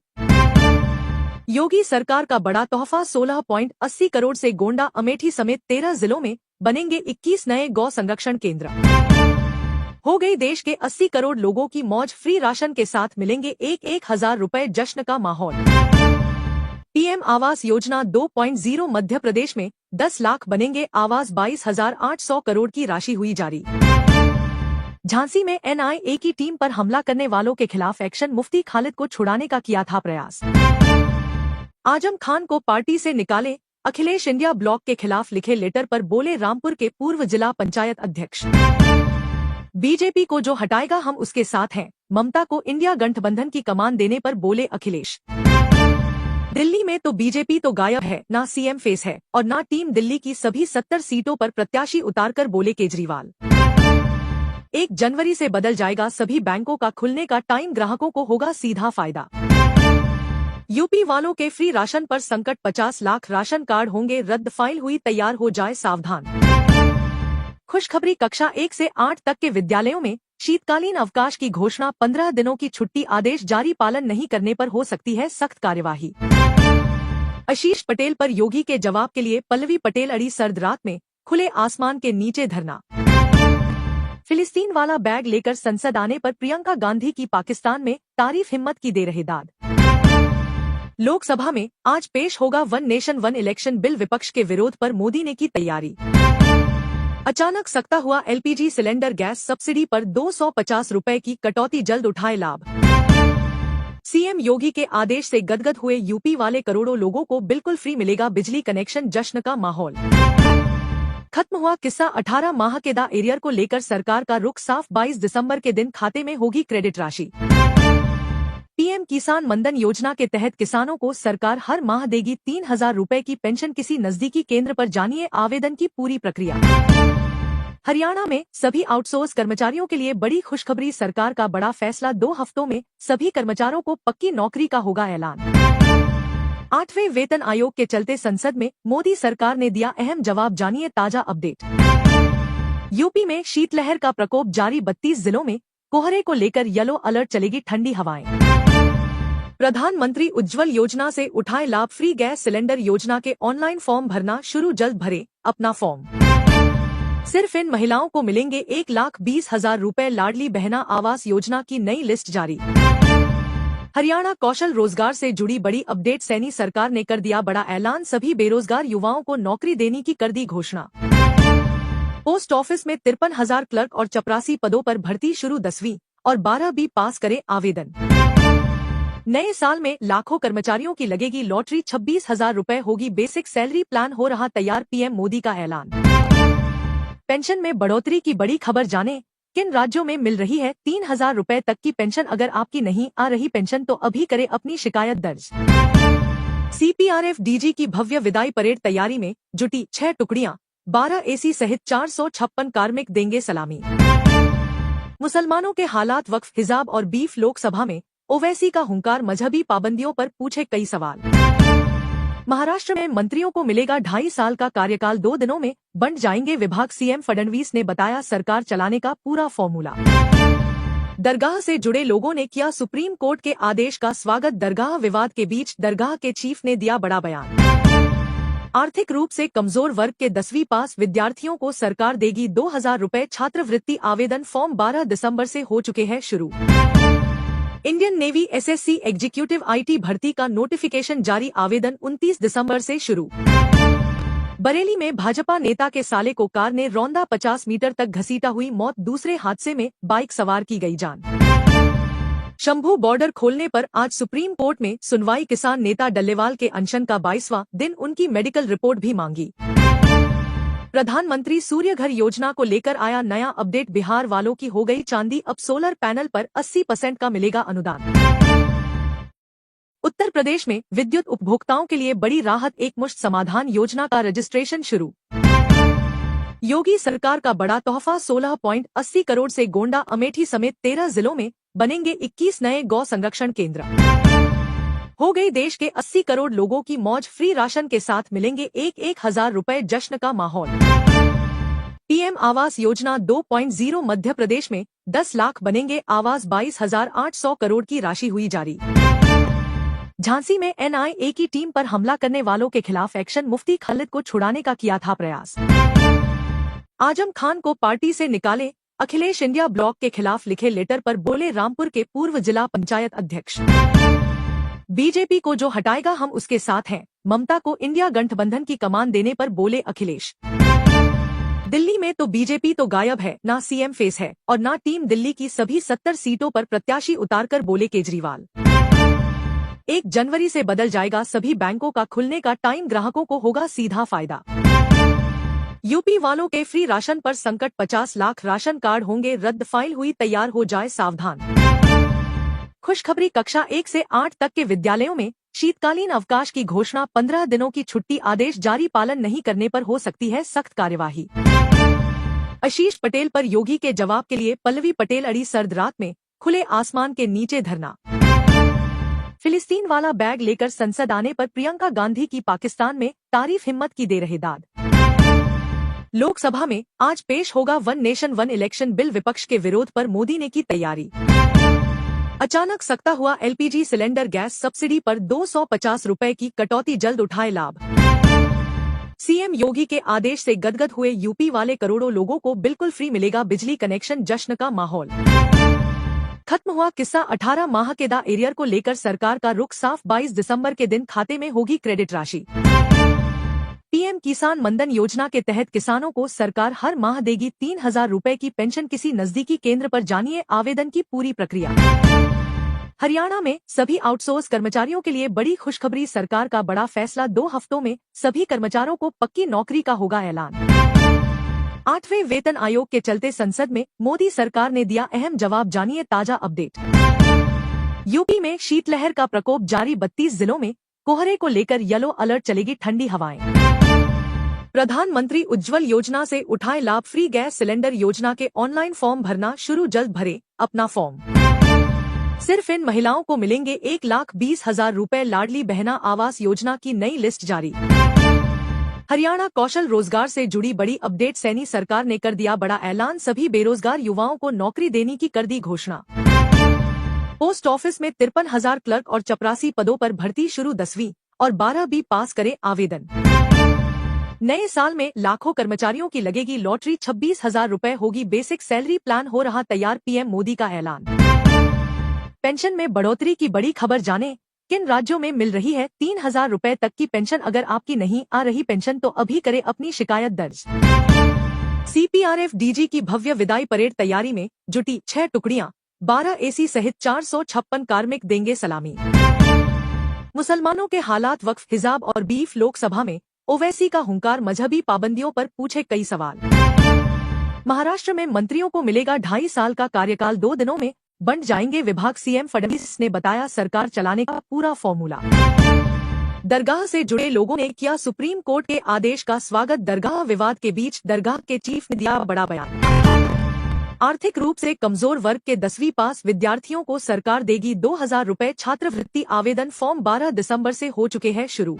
A: योगी सरकार का बड़ा तोहफा, 16.80 करोड़ से गोंडा, अमेठी समेत 13 जिलों में बनेंगे 21 नए गौ संरक्षण केंद्र। हो गई देश के 80 करोड़ लोगों की मौज, फ्री राशन के साथ मिलेंगे 1,000 रुपए, जश्न का माहौल। पीएम आवास योजना 2.0, मध्य प्रदेश में 10 लाख बनेंगे आवास, 22,800 करोड़ की राशि हुई जारी। झांसी में एनआईए की टीम पर हमला करने वालों के खिलाफ एक्शन, मुफ्ती खालिद को छुड़ाने का किया था प्रयास। आजम खान को पार्टी से निकाले, अखिलेश इंडिया ब्लॉक के खिलाफ लिखे लेटर पर बोले रामपुर के पूर्व जिला पंचायत अध्यक्ष। बीजेपी को जो हटाएगा हम उसके साथ हैं, ममता को इंडिया गठबंधन की कमान देने पर बोले अखिलेश। दिल्ली में तो बीजेपी तो गायब है, ना सीएम फेस है और ना टीम, दिल्ली की सभी 70 सीटों पर प्रत्याशी उतारकर बोले केजरीवाल। 1 जनवरी से बदल जाएगा सभी बैंकों का खुलने का टाइम, ग्राहकों को होगा सीधा फायदा। यूपी वालों के फ्री राशन पर संकट, 50 लाख राशन कार्ड होंगे रद्द, फाइल हुई तैयार, हो जाए सावधान। खुशखबरी, कक्षा 1 से 8 तक के विद्यालयों में शीतकालीन अवकाश की घोषणा, 15 दिनों की छुट्टी, आदेश जारी, पालन नहीं करने पर हो सकती है सख्त कार्यवाही। आशीष पटेल पर योगी के जवाब के लिए पल्लवी पटेल अड़ी, सर्द रात में खुले आसमान के नीचे धरना। फिलिस्तीन वाला बैग लेकर संसद आने पर प्रियंका गांधी की पाकिस्तान में तारीफ, हिम्मत की दे रहे दाद। लोकसभा में आज पेश होगा one nation one election bill, विपक्ष के विरोध पर मोदी ने की तैयारी। अचानक सख्ता हुआ एलपीजी सिलेंडर, गैस सब्सिडी पर 250 रुपए की कटौती, जल्द उठाए लाभ। सीएम योगी के आदेश से गदगद हुए यूपी वाले करोड़ों लोगों को बिल्कुल फ्री मिलेगा बिजली कनेक्शन, जश्न का माहौल। खत्म हुआ किस्सा 18 माह के दा एरियर को लेकर सरकार का रुख साफ, 22 दिसंबर के दिन खाते में होगी क्रेडिट राशि। पीएम किसान मनधन योजना के तहत किसानों को सरकार हर माह देगी 3,000 रुपए की पेंशन। किसी नजदीकी केंद्र पर जानिए आवेदन की पूरी प्रक्रिया। हरियाणा में सभी आउटसोर्स कर्मचारियों के लिए बड़ी खुशखबरी, सरकार का बड़ा फैसला, 2 हफ्तों में सभी कर्मचारियों को पक्की नौकरी का होगा ऐलान। 8वें वेतन आयोग के चलते संसद में मोदी सरकार ने दिया अहम जवाब, जानिए ताजा अपडेट। यूपी में शीतलहर का प्रकोप जारी, 32 जिलों में कोहरे को लेकर येलो अलर्ट, चलेगी ठंडी हवाएं। प्रधानमंत्री उज्ज्वल योजना से उठाए लाभ, फ्री गैस सिलेंडर योजना के ऑनलाइन फॉर्म भरना शुरू, जल्द भरे अपना फॉर्म। सिर्फ इन महिलाओं को मिलेंगे 1,20,000 रुपए, लाडली बहना आवास योजना की नई लिस्ट जारी। हरियाणा कौशल रोजगार से जुड़ी बड़ी अपडेट, सैनी सरकार ने कर दिया बड़ा ऐलान, सभी बेरोजगार युवाओं को नौकरी देने की कर दी घोषणा। पोस्ट ऑफिस में 53,000 क्लर्क और 84 पदों पर भर्ती शुरू, 10वीं और 12वीं पास करें आवेदन। नए साल में लाखों कर्मचारियों की लगेगी लॉटरी, 26,000 रुपए होगी बेसिक सैलरी, प्लान हो रहा तैयार, पीएम मोदी का ऐलान। पेंशन में बढ़ोतरी की बड़ी खबर, जाने किन राज्यों में मिल रही है 3,000 रुपए तक की पेंशन। अगर आपकी नहीं आ रही पेंशन तो अभी करे अपनी शिकायत दर्ज। सीपीआरएफ डीजी की भव्य विदाई परेड तैयारी में जुटी, 6 टुकड़ियां, 12 एसी सहित 456 कार्मिक देंगे सलामी। मुसलमानों के हालात, वक्फ, हिजाब और बीफ, लोकसभा में ओवैसी का हुंकार, मजहबी पाबंदियों पर पूछे कई सवाल। महाराष्ट्र में मंत्रियों को मिलेगा 2.5 साल का कार्यकाल, 2 दिनों में बंट जाएंगे विभाग, सीएम फडणवीस ने बताया सरकार चलाने का पूरा फॉर्मूला। दरगाह से जुड़े लोगों ने किया सुप्रीम कोर्ट के आदेश का स्वागत, दरगाह विवाद के बीच दरगाह के चीफ ने दिया बड़ा बयान। आर्थिक रूप से कमजोर वर्ग के 10वीं पास विद्यार्थियों को सरकार देगी 2,000 रुपए छात्रवृत्ति, आवेदन फॉर्म 12 दिसंबर से हो चुके हैं शुरू। Indian navy SSC executive IT भर्ती का नोटिफिकेशन जारी, आवेदन 29 दिसंबर से शुरू। बरेली में भाजपा नेता के साले को कार ने रौंदा, 50 मीटर तक घसीटा, हुई मौत, दूसरे हादसे में बाइक सवार की गई जान। शंभू बॉर्डर खोलने पर आज सुप्रीम कोर्ट में सुनवाई, किसान नेता डल्लेवाल के अनशन का 22वां दिन, उनकी मेडिकल रिपोर्ट भी मांगी। प्रधानमंत्री सूर्यघर योजना को लेकर आया नया अपडेट, बिहार वालों की हो गई चांदी, अब सोलर पैनल पर 80% का मिलेगा अनुदान। उत्तर प्रदेश में विद्युत उपभोक्ताओं के लिए बड़ी राहत, एकमुश्त समाधान योजना का रजिस्ट्रेशन शुरू। योगी सरकार का बड़ा तोहफा, 16.80 करोड़ से गोंडा, अमेठी समेत 13 जिलों में बनेंगे 21 नए गौ संरक्षण केंद्र। हो गई देश के 80 करोड़ लोगों की मौज, फ्री राशन के साथ मिलेंगे 1,000 रुपए, जश्न का माहौल। पीएम आवास योजना 2.0, मध्य प्रदेश में 10 लाख बनेंगे आवास, 22,800 करोड़ की राशि हुई जारी। झांसी में एनआईए की टीम पर हमला करने वालों के खिलाफ एक्शन, मुफ्ती खालिद को छुड़ाने का किया था प्रयास। आजम खान को पार्टी से निकाले, अखिलेश इंडिया ब्लॉक के खिलाफ लिखे लेटर पर बोले रामपुर के पूर्व जिला पंचायत अध्यक्ष। बीजेपी को जो हटाएगा हम उसके साथ हैं, ममता को इंडिया गठबंधन की कमान देने पर बोले अखिलेश। दिल्ली में तो बीजेपी तो गायब है, ना सीएम फेस है और ना टीम दिल्ली की, सभी 70 सीटों पर प्रत्याशी उतारकर बोले केजरीवाल। 1 जनवरी से बदल जाएगा सभी बैंकों का खुलने का टाइम, ग्राहकों को होगा सीधा फायदा। यूपी वालों के फ्री राशन पर संकट, 50 लाख राशन कार्ड होंगे रद्द, फाइल हुई तैयार, हो जाए सावधान। खुशखबरी, कक्षा 1 से 8 तक के विद्यालयों में शीतकालीन अवकाश की घोषणा, 15 दिनों की छुट्टी, आदेश जारी, पालन नहीं करने पर हो सकती है सख्त कार्यवाही। आशीष पटेल पर योगी के जवाब के लिए पल्लवी पटेल अड़ी, सर्द रात में खुले आसमान के नीचे धरना। फिलिस्तीन वाला बैग लेकर संसद आने पर प्रियंका गांधी की पाकिस्तान में तारीफ, हिम्मत की दे रहे दाद। लोकसभा में आज पेश होगा one nation one election bill, विपक्ष के विरोध पर मोदी ने की तैयारी। अचानक सख्ता हुआ एलपीजी सिलेंडर, गैस सब्सिडी पर 250 रुपए की कटौती, जल्द उठाए लाभ। सीएम योगी के आदेश से गदगद हुए यूपी वाले करोड़ों लोगों को बिल्कुल फ्री मिलेगा बिजली कनेक्शन, जश्न का माहौल। खत्म हुआ किस्सा 18 माह के दा एरियर को लेकर सरकार का रुख साफ, 22 दिसंबर के दिन खाते में होगी क्रेडिट राशि। पीएम किसान मनधन योजना के तहत किसानों को सरकार हर माह देगी 3,000 रुपए की पेंशन। किसी नजदीकी केंद्र पर जानिए आवेदन की पूरी प्रक्रिया। हरियाणा में सभी आउटसोर्स कर्मचारियों के लिए बड़ी खुशखबरी। सरकार का बड़ा फैसला, 2 हफ्तों में सभी कर्मचारियों को पक्की नौकरी का होगा ऐलान। 8वें वेतन आयोग के चलते संसद में मोदी सरकार ने दिया अहम जवाब, जानिए ताजा अपडेट। यूपी में शीतलहर का प्रकोप जारी, 32 जिलों में कोहरे को लेकर येलो अलर्ट, चलेगी ठंडी हवाएं। प्रधानमंत्री उज्ज्वल योजना से उठाए लाभ, फ्री गैस सिलेंडर योजना के ऑनलाइन फॉर्म भरना शुरू, जल्द भरे अपना फॉर्म। सिर्फ इन महिलाओं को मिलेंगे 1,20,000 रुपए। लाडली बहना आवास योजना की नई लिस्ट जारी। हरियाणा कौशल रोजगार से जुड़ी बड़ी अपडेट, सैनी सरकार ने कर दिया बड़ा ऐलान, सभी बेरोजगार युवाओं को नौकरी देने की कर दी घोषणा। पोस्ट ऑफिस में 53,000 क्लर्क और 84 पदों पर भर्ती शुरू, 10वीं और 12वीं पास करे आवेदन। नए साल में लाखों कर्मचारियों की लगेगी लॉटरी, 26,000 रुपए होगी बेसिक सैलरी, प्लान हो रहा तैयार, पीएम मोदी का ऐलान। पेंशन में बढ़ोतरी की बड़ी खबर, जाने किन राज्यों में मिल रही है 3,000 रुपए तक की पेंशन। अगर आपकी नहीं आ रही पेंशन तो अभी करे अपनी शिकायत दर्ज। सीपीआरएफ डीजी की भव्य विदाई परेड, तैयारी में जुटी 6 टुकड़ियां, 12 एसी सहित 456 कार्मिक देंगे सलामी। मुसलमानों के हालात, वक्फ, हिजाब और बीफ, लोकसभा में ओवैसी का हुंकार, मजहबी पाबंदियों पर पूछे कई सवाल। महाराष्ट्र में मंत्रियों को मिलेगा 2.5 साल का कार्यकाल, 2 दिनों में बंट जाएंगे विभाग, सीएम फडणवीस ने बताया सरकार चलाने का पूरा फॉर्मूला। दरगाह से जुड़े लोगों ने किया सुप्रीम कोर्ट के आदेश का स्वागत, दरगाह विवाद के बीच दरगाह के चीफ ने दिया बड़ा बयान। आर्थिक रूप से कमजोर वर्ग के 10वीं पास विद्यार्थियों को सरकार देगी 2,000 रुपए छात्रवृत्ति, आवेदन फॉर्म 12 दिसंबर से हो चुके हैं शुरू।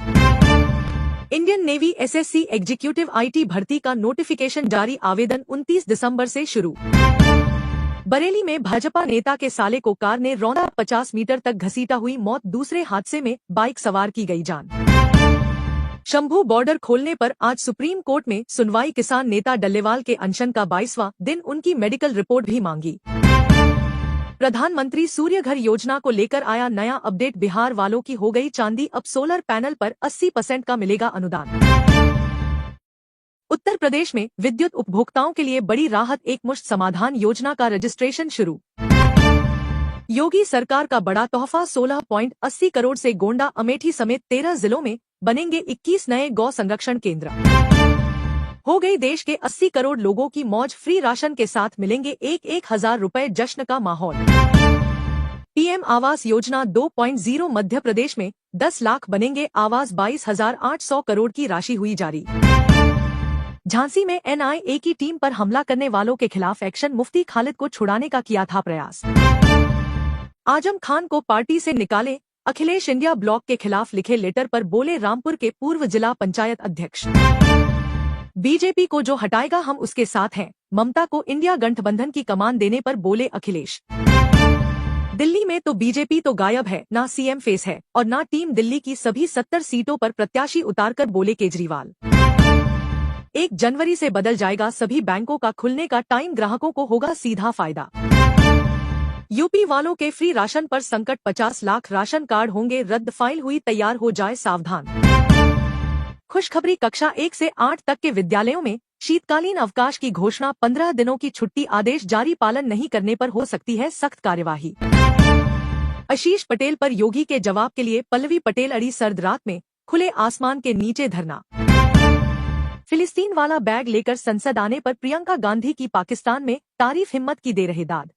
A: Indian navy SSC executive IT भर्ती का नोटिफिकेशन जारी, आवेदन 29 दिसंबर से शुरू। बरेली में भाजपा नेता के साले को कार ने रौंदा, 50 मीटर तक घसीटा, हुई मौत, दूसरे हादसे में बाइक सवार की गई जान। शंभू बॉर्डर खोलने पर आज सुप्रीम कोर्ट में सुनवाई, किसान नेता डल्लेवाल के अनशन का 22वां दिन, उनकी मेडिकल रिपोर्ट भी मांगी। प्रधानमंत्री सूर्यघर योजना को लेकर आया नया अपडेट, बिहार वालों की हो गई चांदी, अब सोलर पैनल पर 80% का मिलेगा अनुदान। उत्तर प्रदेश में विद्युत उपभोक्ताओं के लिए बड़ी राहत, एकमुश्त समाधान योजना का रजिस्ट्रेशन शुरू। योगी सरकार का बड़ा तोहफा, 16.80 करोड़ से गोंडा अमेठी समेत 13 जिलों में बनेंगे 21 नए गौ संरक्षण केंद्र। हो गई देश के 80 करोड़ लोगों की मौज, फ्री राशन के साथ मिलेंगे 1,000 रुपए, जश्न का माहौल। पीएम आवास योजना 2.0, मध्य प्रदेश में 10 लाख बनेंगे आवास, 22,800 करोड़ की राशि हुई जारी। झांसी में एनआईए की टीम पर हमला करने वालों के खिलाफ एक्शन, मुफ्ती खालिद को छुड़ाने का किया था प्रयास। आजम खान को पार्टी से निकाले, अखिलेश इंडिया ब्लॉक के खिलाफ लिखे लेटर पर बोले रामपुर के पूर्व जिला पंचायत अध्यक्ष। बीजेपी को जो हटाएगा हम उसके साथ हैं, ममता को इंडिया गठबंधन की कमान देने पर बोले अखिलेश। दिल्ली में तो बीजेपी तो गायब है, ना सीएम फेस है और ना टीम दिल्ली की, सभी 70 सीटों पर प्रत्याशी उतारकर बोले केजरीवाल। 1 जनवरी से बदल जाएगा सभी बैंकों का खुलने का टाइम, ग्राहकों को होगा सीधा फायदा। यूपी वालों के फ्री राशन पर संकट, 50 लाख राशन कार्ड होंगे रद्द, फाइल हुई तैयार, हो जाए सावधान। खुशखबरी, कक्षा 1 से 8 तक के विद्यालयों में शीतकालीन अवकाश की घोषणा, 15 दिनों की छुट्टी, आदेश जारी, पालन नहीं करने पर हो सकती है सख्त कार्यवाही। आशीष पटेल पर योगी के जवाब के लिए पल्लवी पटेल अड़ी, सर्द रात में खुले आसमान के नीचे धरना। फिलिस्तीन वाला बैग लेकर संसद आने पर प्रियंका गांधी की पाकिस्तान में तारीफ, हिम्मत की दे रहे दाद।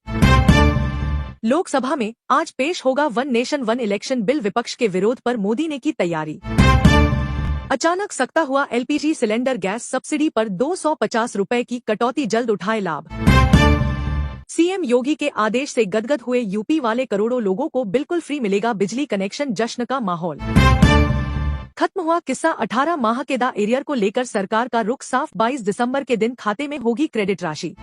A: लोकसभा में आज पेश होगा 1 नेशन 1 इलेक्शन बिल, विपक्ष के विरोध पर मोदी ने की तैयारी। अचानक सख्ता हुआ एलपीजी सिलेंडर, गैस सब्सिडी पर 250 रुपए की कटौती, जल्द उठाए लाभ। सीएम योगी के आदेश से गदगद हुए यूपी वाले, करोड़ों लोगों को बिल्कुल फ्री मिलेगा बिजली कनेक्शन, जश्न का माहौल। खत्म हुआ किस्सा 18 माह के दा एरियर को लेकर सरकार का रुख साफ, 22 दिसंबर के दिन खाते में होगी क्रेडिट राशि।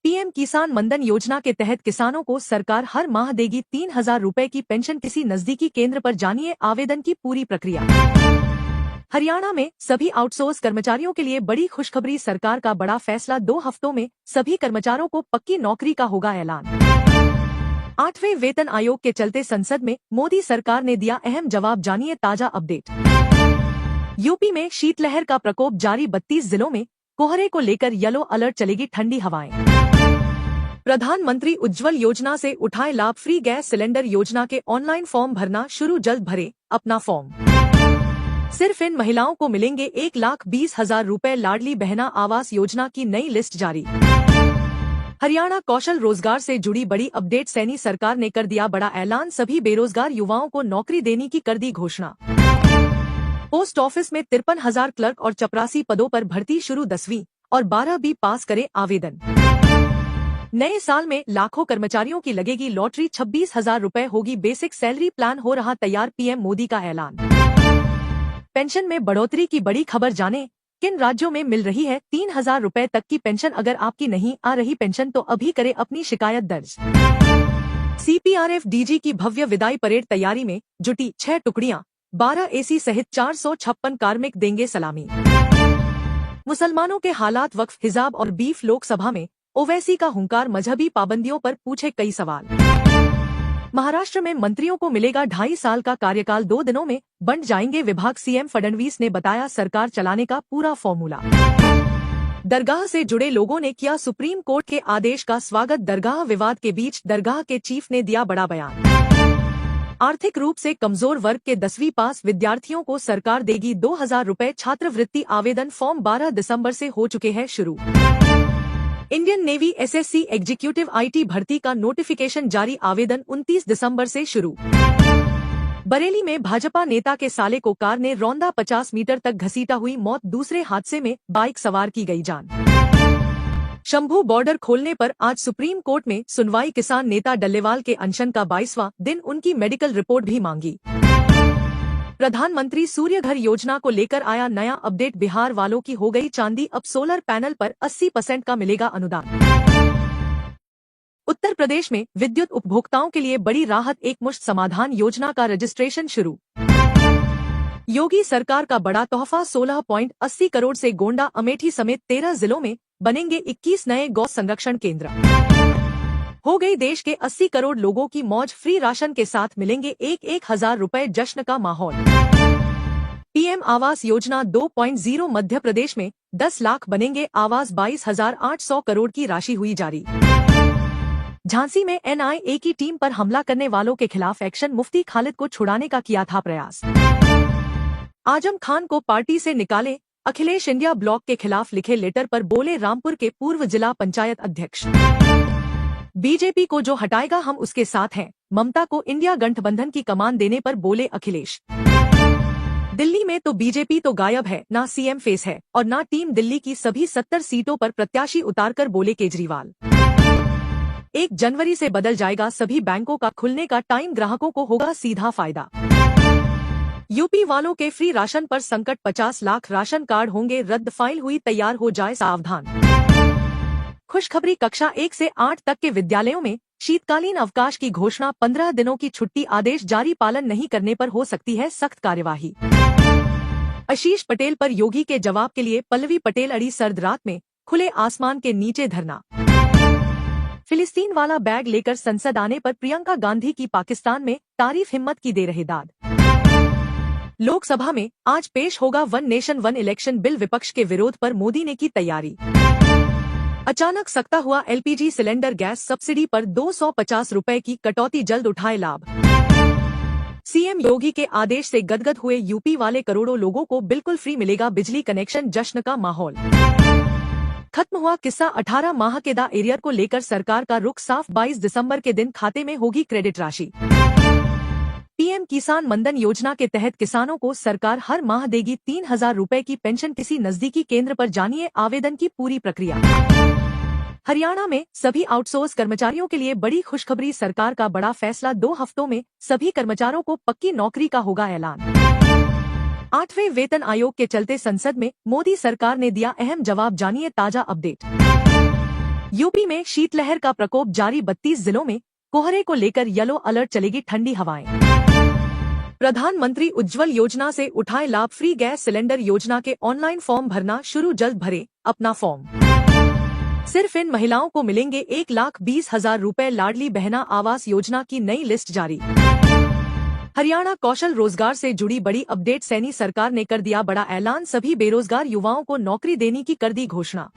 A: पीएम किसान मनधन योजना के तहत किसानों को सरकार हर माह देगी 3,000 रुपए की पेंशन, किसी नजदीकी केंद्र पर जानिए आवेदन की पूरी प्रक्रिया। हरियाणा में सभी आउटसोर्स कर्मचारियों के लिए बड़ी खुशखबरी, सरकार का बड़ा फैसला, 2 हफ्तों में सभी कर्मचारियों को पक्की नौकरी का होगा ऐलान। 8वें वेतन आयोग के चलते संसद में मोदी सरकार ने दिया अहम जवाब, जानिए ताजा अपडेट। यूपी में शीतलहर का प्रकोप जारी, 32 जिलों में कोहरे को लेकर येलो अलर्ट, चलेगी ठंडी हवाएं। प्रधानमंत्री उज्ज्वल योजना से उठाए लाभ। फ्री गैस सिलेंडर योजना के ऑनलाइन फॉर्म भरना शुरू। जल्द भरे अपना फॉर्म। सिर्फ इन महिलाओं को मिलेंगे 1,20,000 रुपए। लाडली बहना आवास योजना की नई लिस्ट जारी। हरियाणा कौशल रोजगार से जुड़ी बड़ी अपडेट। सैनी सरकार ने कर दिया बड़ा ऐलान। सभी बेरोजगार युवाओं को नौकरी देने की कर दी घोषणा। पोस्ट ऑफिस में 53,000 क्लर्क और 84 पदों पर भर्ती शुरू। 10वीं और 12वीं पास करे आवेदन। नए साल में लाखों कर्मचारियों की लगेगी लॉटरी। 26,000 रुपए होगी बेसिक सैलरी। प्लान हो रहा तैयार। पीएम मोदी का ऐलान। पेंशन में बढ़ोतरी की बड़ी खबर। जाने किन राज्यों में मिल रही है 3,000 रुपए तक की पेंशन। अगर आपकी नहीं आ रही पेंशन तो अभी करे अपनी शिकायत दर्ज। सीपीआरएफ डीजी की भव्य विदाई परेड। तैयारी में जुटी 6 टुकड़ियां। 12 एसी सहित 456 कार्मिक देंगे सलामी। मुसलमानों के हालात। वक्फ हिजाब और बीफ। लोकसभा में ओवैसी का हुंकार। मजहबी पाबंदियों पर पूछे कई सवाल। महाराष्ट्र में मंत्रियों को मिलेगा 2.5 साल का कार्यकाल। 2 दिनों में बंट जाएंगे विभाग। सीएम फडणवीस ने बताया सरकार चलाने का पूरा फॉर्मूला। दरगाह से जुड़े लोगों ने किया सुप्रीम कोर्ट के आदेश का स्वागत। दरगाह विवाद के बीच दरगाह के चीफ ने दिया बड़ा बयान। आर्थिक रूप से कमजोर वर्ग के 10वीं पास विद्यार्थियों को सरकार देगी 2,000 रुपए छात्रवृत्ति। आवेदन फॉर्म 12 दिसंबर से हो चुके हैं शुरू। Indian navy SSC executive IT भर्ती का नोटिफिकेशन जारी। आवेदन 29 दिसंबर से शुरू। बरेली में भाजपा नेता के साले को कार ने रौंदा। 50 मीटर तक घसीटा हुई मौत। दूसरे हादसे में बाइक सवार की गई जान। शंभू बॉर्डर खोलने पर आज सुप्रीम कोर्ट में सुनवाई। किसान नेता डल्लेवाल के अनशन का 22वां दिन। उनकी मेडिकल रिपोर्ट भी मांगी। प्रधानमंत्री सूर्यघर योजना को लेकर आया नया अपडेट। बिहार वालों की हो गई चांदी। अब सोलर पैनल पर 80% का मिलेगा अनुदान। उत्तर प्रदेश में विद्युत उपभोक्ताओं के लिए बड़ी राहत। एकमुश्त समाधान योजना का रजिस्ट्रेशन शुरू। योगी सरकार का बड़ा तोहफा। 16.80 करोड़ से गोंडा अमेठी समेत 13 जिलों में बनेंगे 21 नए गौ संरक्षण केंद्र। हो गई देश के 80 करोड़ लोगों की मौज। फ्री राशन के साथ मिलेंगे 1,000 रुपए। जश्न का माहौल। पीएम आवास योजना 2.0। मध्य प्रदेश में 10 लाख बनेंगे आवास। 22,800 करोड़ की राशि हुई जारी। झांसी में एनआईए की टीम पर हमला करने वालों के खिलाफ एक्शन। मुफ्ती खालिद को छुड़ाने का किया था प्रयास। आजम खान को पार्टी से निकाले। अखिलेश इंडिया ब्लॉक के खिलाफ लिखे लेटर पर बोले रामपुर के पूर्व जिला पंचायत अध्यक्ष। बीजेपी को जो हटाएगा हम उसके साथ हैं। ममता को इंडिया गठबंधन की कमान देने पर बोले अखिलेश। दिल्ली में तो बीजेपी तो गायब है। ना सीएम फेस है और ना टीम। दिल्ली की सभी 70 सीटों पर प्रत्याशी उतारकर बोले केजरीवाल। 1 जनवरी से बदल जाएगा सभी बैंकों का खुलने का टाइम। ग्राहकों को होगा सीधा फायदा। यूपी वालों के फ्री राशन पर संकट। 50 लाख राशन कार्ड होंगे रद्द। फाइल हुई तैयार। हो जाए सावधान। खुशखबरी। कक्षा 1 से 8 तक के विद्यालयों में शीतकालीन अवकाश की घोषणा। 15 दिनों की छुट्टी। आदेश जारी। पालन नहीं करने पर हो सकती है सख्त कार्यवाही। आशीष पटेल पर योगी के जवाब के लिए पल्लवी पटेल अड़ी। सर्द रात में खुले आसमान के नीचे धरना। फिलिस्तीन वाला बैग लेकर संसद आने पर प्रियंका गांधी की पाकिस्तान में तारीफ। हिम्मत की दे रहे दाद। लोकसभा में आज पेश होगा one nation one election bill. विपक्ष के विरोध पर मोदी ने की तैयारी। अचानक सकता हुआ एलपीजी सिलेंडर। गैस सब्सिडी पर 250 रुपए की कटौती। जल्द उठाए लाभ। सीएम योगी के आदेश से गदगद हुए यूपी वाले। करोड़ों लोगों को बिल्कुल फ्री मिलेगा बिजली कनेक्शन। जश्न का माहौल। खत्म हुआ किस्सा। 18 माह के दा एरियर को लेकर सरकार का रुख साफ। 22 दिसंबर के दिन खाते में होगी क्रेडिट राशि। पीएम किसान मनधन योजना के तहत किसानों को सरकार हर माह देगी 3,000 रुपए की पेंशन। किसी नजदीकी केंद्र पर जानिए आवेदन की पूरी प्रक्रिया। हरियाणा में सभी आउटसोर्स कर्मचारियों के लिए बड़ी खुशखबरी। सरकार का बड़ा फैसला। 2 हफ्तों में सभी कर्मचारियों को पक्की नौकरी का होगा ऐलान। 8वें वेतन आयोग के चलते संसद में मोदी सरकार ने दिया अहम जवाब। जानिए ताजा अपडेट। यूपी में शीतलहर का प्रकोप जारी। 32 जिलों में कोहरे को लेकर येलो अलर्ट। चलेगी ठंडी हवाएं। प्रधानमंत्री उज्ज्वल योजना से उठाए लाभ। फ्री गैस सिलेंडर योजना के ऑनलाइन फॉर्म भरना शुरू। जल्द भरे अपना फॉर्म। सिर्फ इन महिलाओं को मिलेंगे 1,20,000 रुपए। लाडली बहना आवास योजना की नई लिस्ट जारी। हरियाणा कौशल रोजगार से जुड़ी बड़ी अपडेट। सैनी सरकार ने कर दिया बड़ा ऐलान। सभी बेरोजगार युवाओं को नौकरी देने की कर दी घोषणा।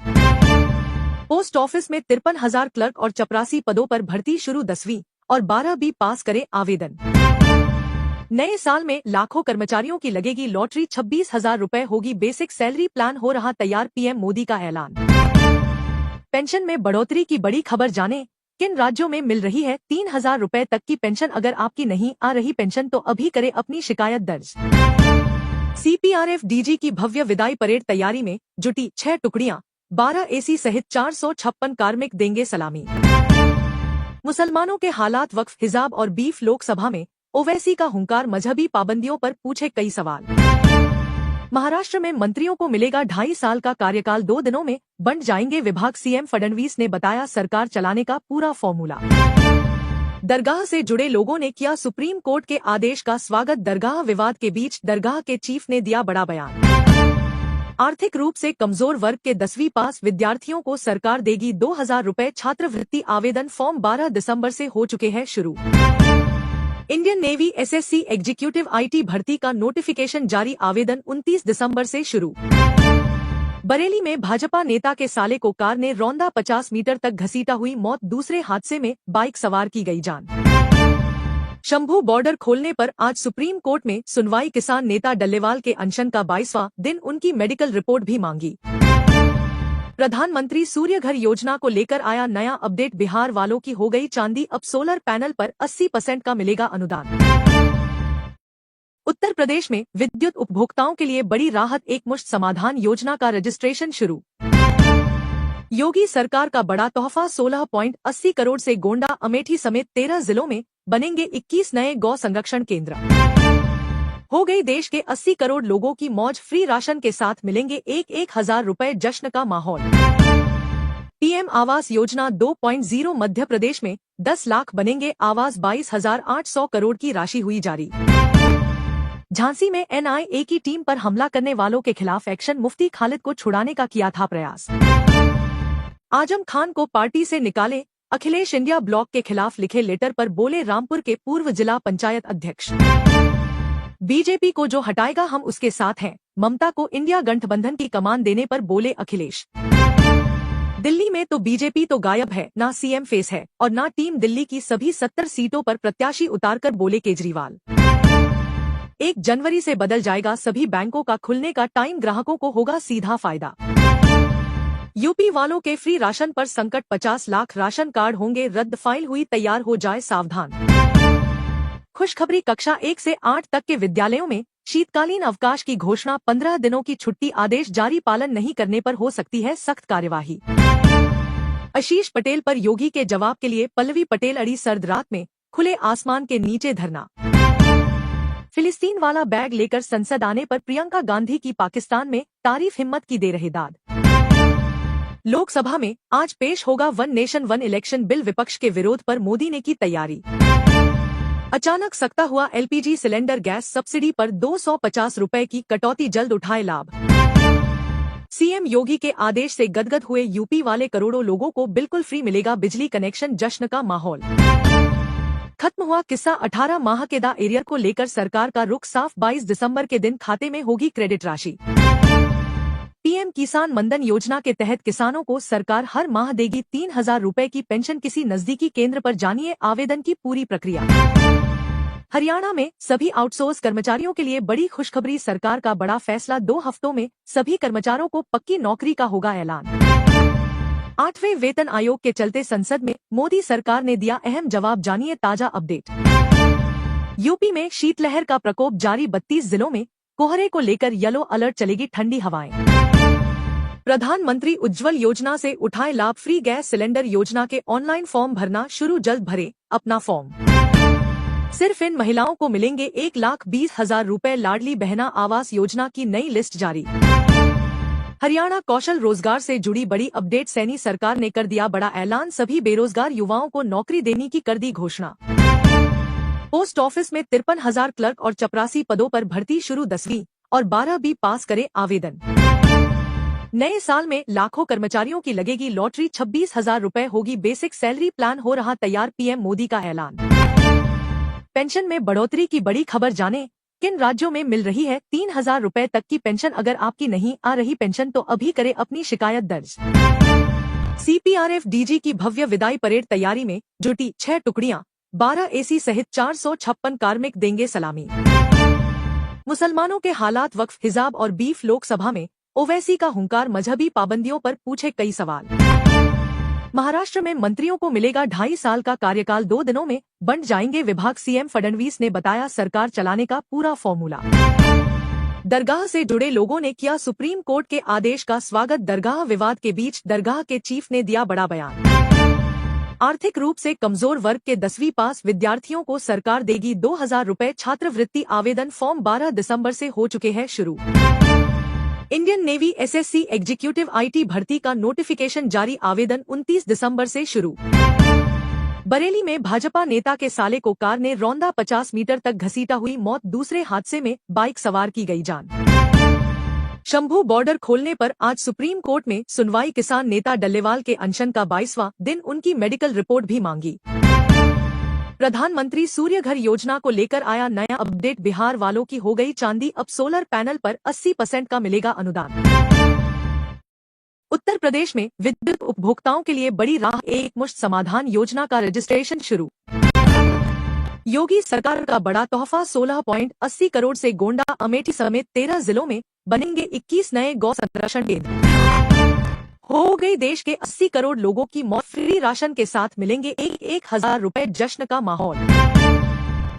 A: पोस्ट ऑफिस में 53,000 क्लर्क और चपरासी पदों पर भर्ती शुरू। 10वीं और 12वीं पास करे आवेदन। नए साल में लाखों कर्मचारियों की लगेगी लॉटरी। 26,000 रुपए होगी बेसिक सैलरी। प्लान हो रहा तैयार, पीएम मोदी का ऐलान। पेंशन में बढ़ोतरी की बड़ी खबर जाने, किन राज्यों में मिल रही है 3,000 रुपए तक की पेंशन। अगर आपकी नहीं आ रही पेंशन तो अभी करे अपनी शिकायत दर्ज। सीपीआरएफ डीजी की भव्य विदाई परेड तैयारी में जुटी। 6 टुकड़ियां, 12 एसी सहित 456 कार्मिक देंगे सलामी। मुसलमानों के हालात, वक्फ, हिजाब और बीफ। लोकसभा में ओवैसी का हुंकार, मजहबी पाबंदियों पर पूछे कई सवाल। महाराष्ट्र में मंत्रियों को मिलेगा 2.5 साल का कार्यकाल। 2 दिनों में बंट जाएंगे विभाग। सीएम फडणवीस ने बताया सरकार चलाने का पूरा फॉर्मूला। दरगाह से जुड़े लोगों ने किया सुप्रीम कोर्ट के आदेश का स्वागत। दरगाह विवाद के बीच दरगाह के चीफ ने दिया बड़ा बयान। आर्थिक रूप से कमजोर वर्ग के 10वीं पास विद्यार्थियों को सरकार देगी 2,000 रुपए छात्रवृत्ति। आवेदन फॉर्म 12 दिसंबर से हो चुके हैं शुरू। Indian navy SSC executive IT भर्ती का नोटिफिकेशन जारी। आवेदन 29 दिसंबर से शुरू। बरेली में भाजपा नेता के साले को कार ने रौंदा, 50 मीटर तक घसीटा, हुई मौत। दूसरे हादसे में बाइक सवार की गई जान। शंभू बॉर्डर खोलने पर आज सुप्रीम कोर्ट में सुनवाई। किसान नेता डल्लेवाल के अनशन का 22वां दिन, उनकी मेडिकल रिपोर्ट भी मांगी। प्रधानमंत्री सूर्यघर योजना को लेकर आया नया अपडेट। बिहार वालों की हो गई चांदी, अब सोलर पैनल पर 80% का मिलेगा अनुदान। उत्तर प्रदेश में विद्युत उपभोक्ताओं के लिए बड़ी राहत, एकमुश्त समाधान योजना का रजिस्ट्रेशन शुरू। योगी सरकार का बड़ा तोहफा, 16.80 करोड़ से गोंडा, अमेठी समेत 13 जिलों में बनेंगे 21 नए गौ संरक्षण केंद्र। हो गई देश के 80 करोड़ लोगों की मौज, फ्री राशन के साथ मिलेंगे 1,000 रुपए। जश्न का माहौल। पीएम आवास योजना 2.0, मध्य प्रदेश में 10 लाख बनेंगे आवास। 22,800 करोड़ की राशि हुई जारी। झांसी में एनआईए की टीम पर हमला करने वालों के खिलाफ एक्शन। मुफ्ती खालिद को छुड़ाने का किया था प्रयास। आजम खान को पार्टी से निकाले, अखिलेश इंडिया ब्लॉक के खिलाफ लिखे लेटर पर बोले रामपुर के पूर्व जिला पंचायत अध्यक्ष। बीजेपी को जो हटाएगा हम उसके साथ हैं, ममता को इंडिया गठबंधन की कमान देने पर बोले अखिलेश। दिल्ली में तो बीजेपी तो गायब है, ना सीएम फेस है और ना टीम। दिल्ली की सभी 70 सीटों पर प्रत्याशी उतारकर बोले केजरीवाल। 1 जनवरी से बदल जाएगा सभी बैंकों का खुलने का टाइम, ग्राहकों को होगा सीधा फायदा। यूपी वालों के फ्री राशन पर संकट, 50 लाख राशन कार्ड होंगे रद्द। फाइल हुई तैयार, हो जाए सावधान। खुशखबरी, कक्षा 1 से 8 तक के विद्यालयों में शीतकालीन अवकाश की घोषणा। 15 दिनों की छुट्टी, आदेश जारी, पालन नहीं करने पर हो सकती है सख्त कार्यवाही। आशीष पटेल पर योगी के जवाब के लिए पल्लवी पटेल अड़ी। सर्द रात में खुले आसमान के नीचे धरना। फिलिस्तीन वाला बैग लेकर संसद आने पर प्रियंका गांधी की पाकिस्तान में तारीफ, हिम्मत की दे रहे दाद। लोकसभा में आज पेश होगा one nation one election bill. विपक्ष के विरोध पर मोदी ने की तैयारी। अचानक सख्ता हुआ एलपीजी सिलेंडर, गैस सब्सिडी पर 250 रुपए की कटौती, जल्द उठाए लाभ। सीएम योगी के आदेश से गदगद हुए यूपी वाले, करोड़ों लोगों को बिल्कुल फ्री मिलेगा बिजली कनेक्शन। जश्न का माहौल। खत्म हुआ किस्सा 18 माह के दा एरियर को लेकर सरकार का रुख साफ। 22 दिसंबर के दिन खाते में होगी क्रेडिट राशि। पीएम किसान मनधन योजना के तहत किसानों को सरकार हर माह देगी 3,000 रुपए की पेंशन। किसी नजदीकी केंद्र पर जानिए आवेदन की पूरी प्रक्रिया। हरियाणा में सभी आउटसोर्स कर्मचारियों के लिए बड़ी खुशखबरी, सरकार का बड़ा फैसला। 2 हफ्तों में सभी कर्मचारियों को पक्की नौकरी का होगा ऐलान। 8वें वेतन आयोग के चलते संसद में मोदी सरकार ने दिया अहम जवाब, जानिए ताजा अपडेट। यूपी में शीतलहर का प्रकोप जारी, 32 जिलों में कोहरे को लेकर येलो अलर्ट, चलेगी ठंडी हवाएं। प्रधानमंत्री उज्ज्वल योजना से उठाए लाभ, फ्री गैस सिलेंडर योजना के ऑनलाइन फॉर्म भरना शुरू, जल्द भरे अपना फॉर्म। सिर्फ इन महिलाओं को मिलेंगे 1,20,000 रुपए। लाडली बहना आवास योजना की नई लिस्ट जारी। हरियाणा कौशल रोजगार से जुड़ी बड़ी अपडेट, सैनी सरकार ने कर दिया बड़ा ऐलान। सभी बेरोजगार युवाओं को नौकरी देने की कर दी घोषणा। पोस्ट ऑफिस में 53,000 क्लर्क और चपरासी पदों पर भर्ती शुरू। 10वीं और 12वीं पास करे आवेदन। नए साल में लाखों कर्मचारियों की लगेगी लॉटरी। 26,000 रुपए होगी बेसिक सैलरी। प्लान हो रहा तैयार, पीएम मोदी का ऐलान। पेंशन में बढ़ोतरी की बड़ी खबर जाने, किन राज्यों में मिल रही है 3,000 रुपए तक की पेंशन। अगर आपकी नहीं आ रही पेंशन तो अभी करे अपनी शिकायत दर्ज। सीपीआरएफ डीजी की भव्य विदाई परेड तैयारी में जुटी 6 टुकड़ियां, 12 एसी सहित 456 कार्मिक देंगे सलामी। मुसलमानों के हालात, वक्फ, हिजाब और बीफ, लोकसभा में ओवैसी का हुंकार, मजहबी पाबंदियों पर पूछे कई सवाल। महाराष्ट्र में मंत्रियों को मिलेगा 2.5 साल का कार्यकाल, 2 दिनों में बंट जाएंगे विभाग, सीएम फडणवीस ने बताया सरकार चलाने का पूरा फॉर्मूला। दरगाह से जुड़े लोगों ने किया सुप्रीम कोर्ट के आदेश का स्वागत, दरगाह विवाद के बीच दरगाह के चीफ ने दिया बड़ा बयान। आर्थिक रूप से कमजोर वर्ग के 10वीं पास विद्यार्थियों को सरकार देगी 2000 रुपए छात्रवृत्ति, आवेदन फॉर्म 12 दिसंबर से हो चुके हैं शुरू। Indian navy SSC executive IT भर्ती का नोटिफिकेशन जारी, आवेदन 29 दिसंबर से शुरू। बरेली में भाजपा नेता के साले को कार ने रौंदा, 50 मीटर तक घसीटा, हुई मौत, दूसरे हादसे में बाइक सवार की गई जान। शंभू बॉर्डर खोलने पर आज सुप्रीम कोर्ट में सुनवाई, किसान नेता डल्लेवाल के अनशन का 22वां दिन, उनकी मेडिकल रिपोर्ट भी मांगी। प्रधानमंत्री सूर्यघर योजना को लेकर आया नया अपडेट, बिहार वालों की हो गई चांदी, अब सोलर पैनल पर 80% का मिलेगा अनुदान। उत्तर प्रदेश में विद्युत उपभोक्ताओं के लिए बड़ी राह, एकमुश्त समाधान योजना का रजिस्ट्रेशन शुरू। योगी सरकार का बड़ा तोहफा, 16.80 करोड़ से गोंडा, अमेठी समेत 13 जिलों में बनेंगे 21 नए गौ संरक्षण केंद्र। हो गई देश के 80 करोड़ लोगों की मौत, फ्री राशन के साथ मिलेंगे 1,000 रुपए, जश्न का माहौल।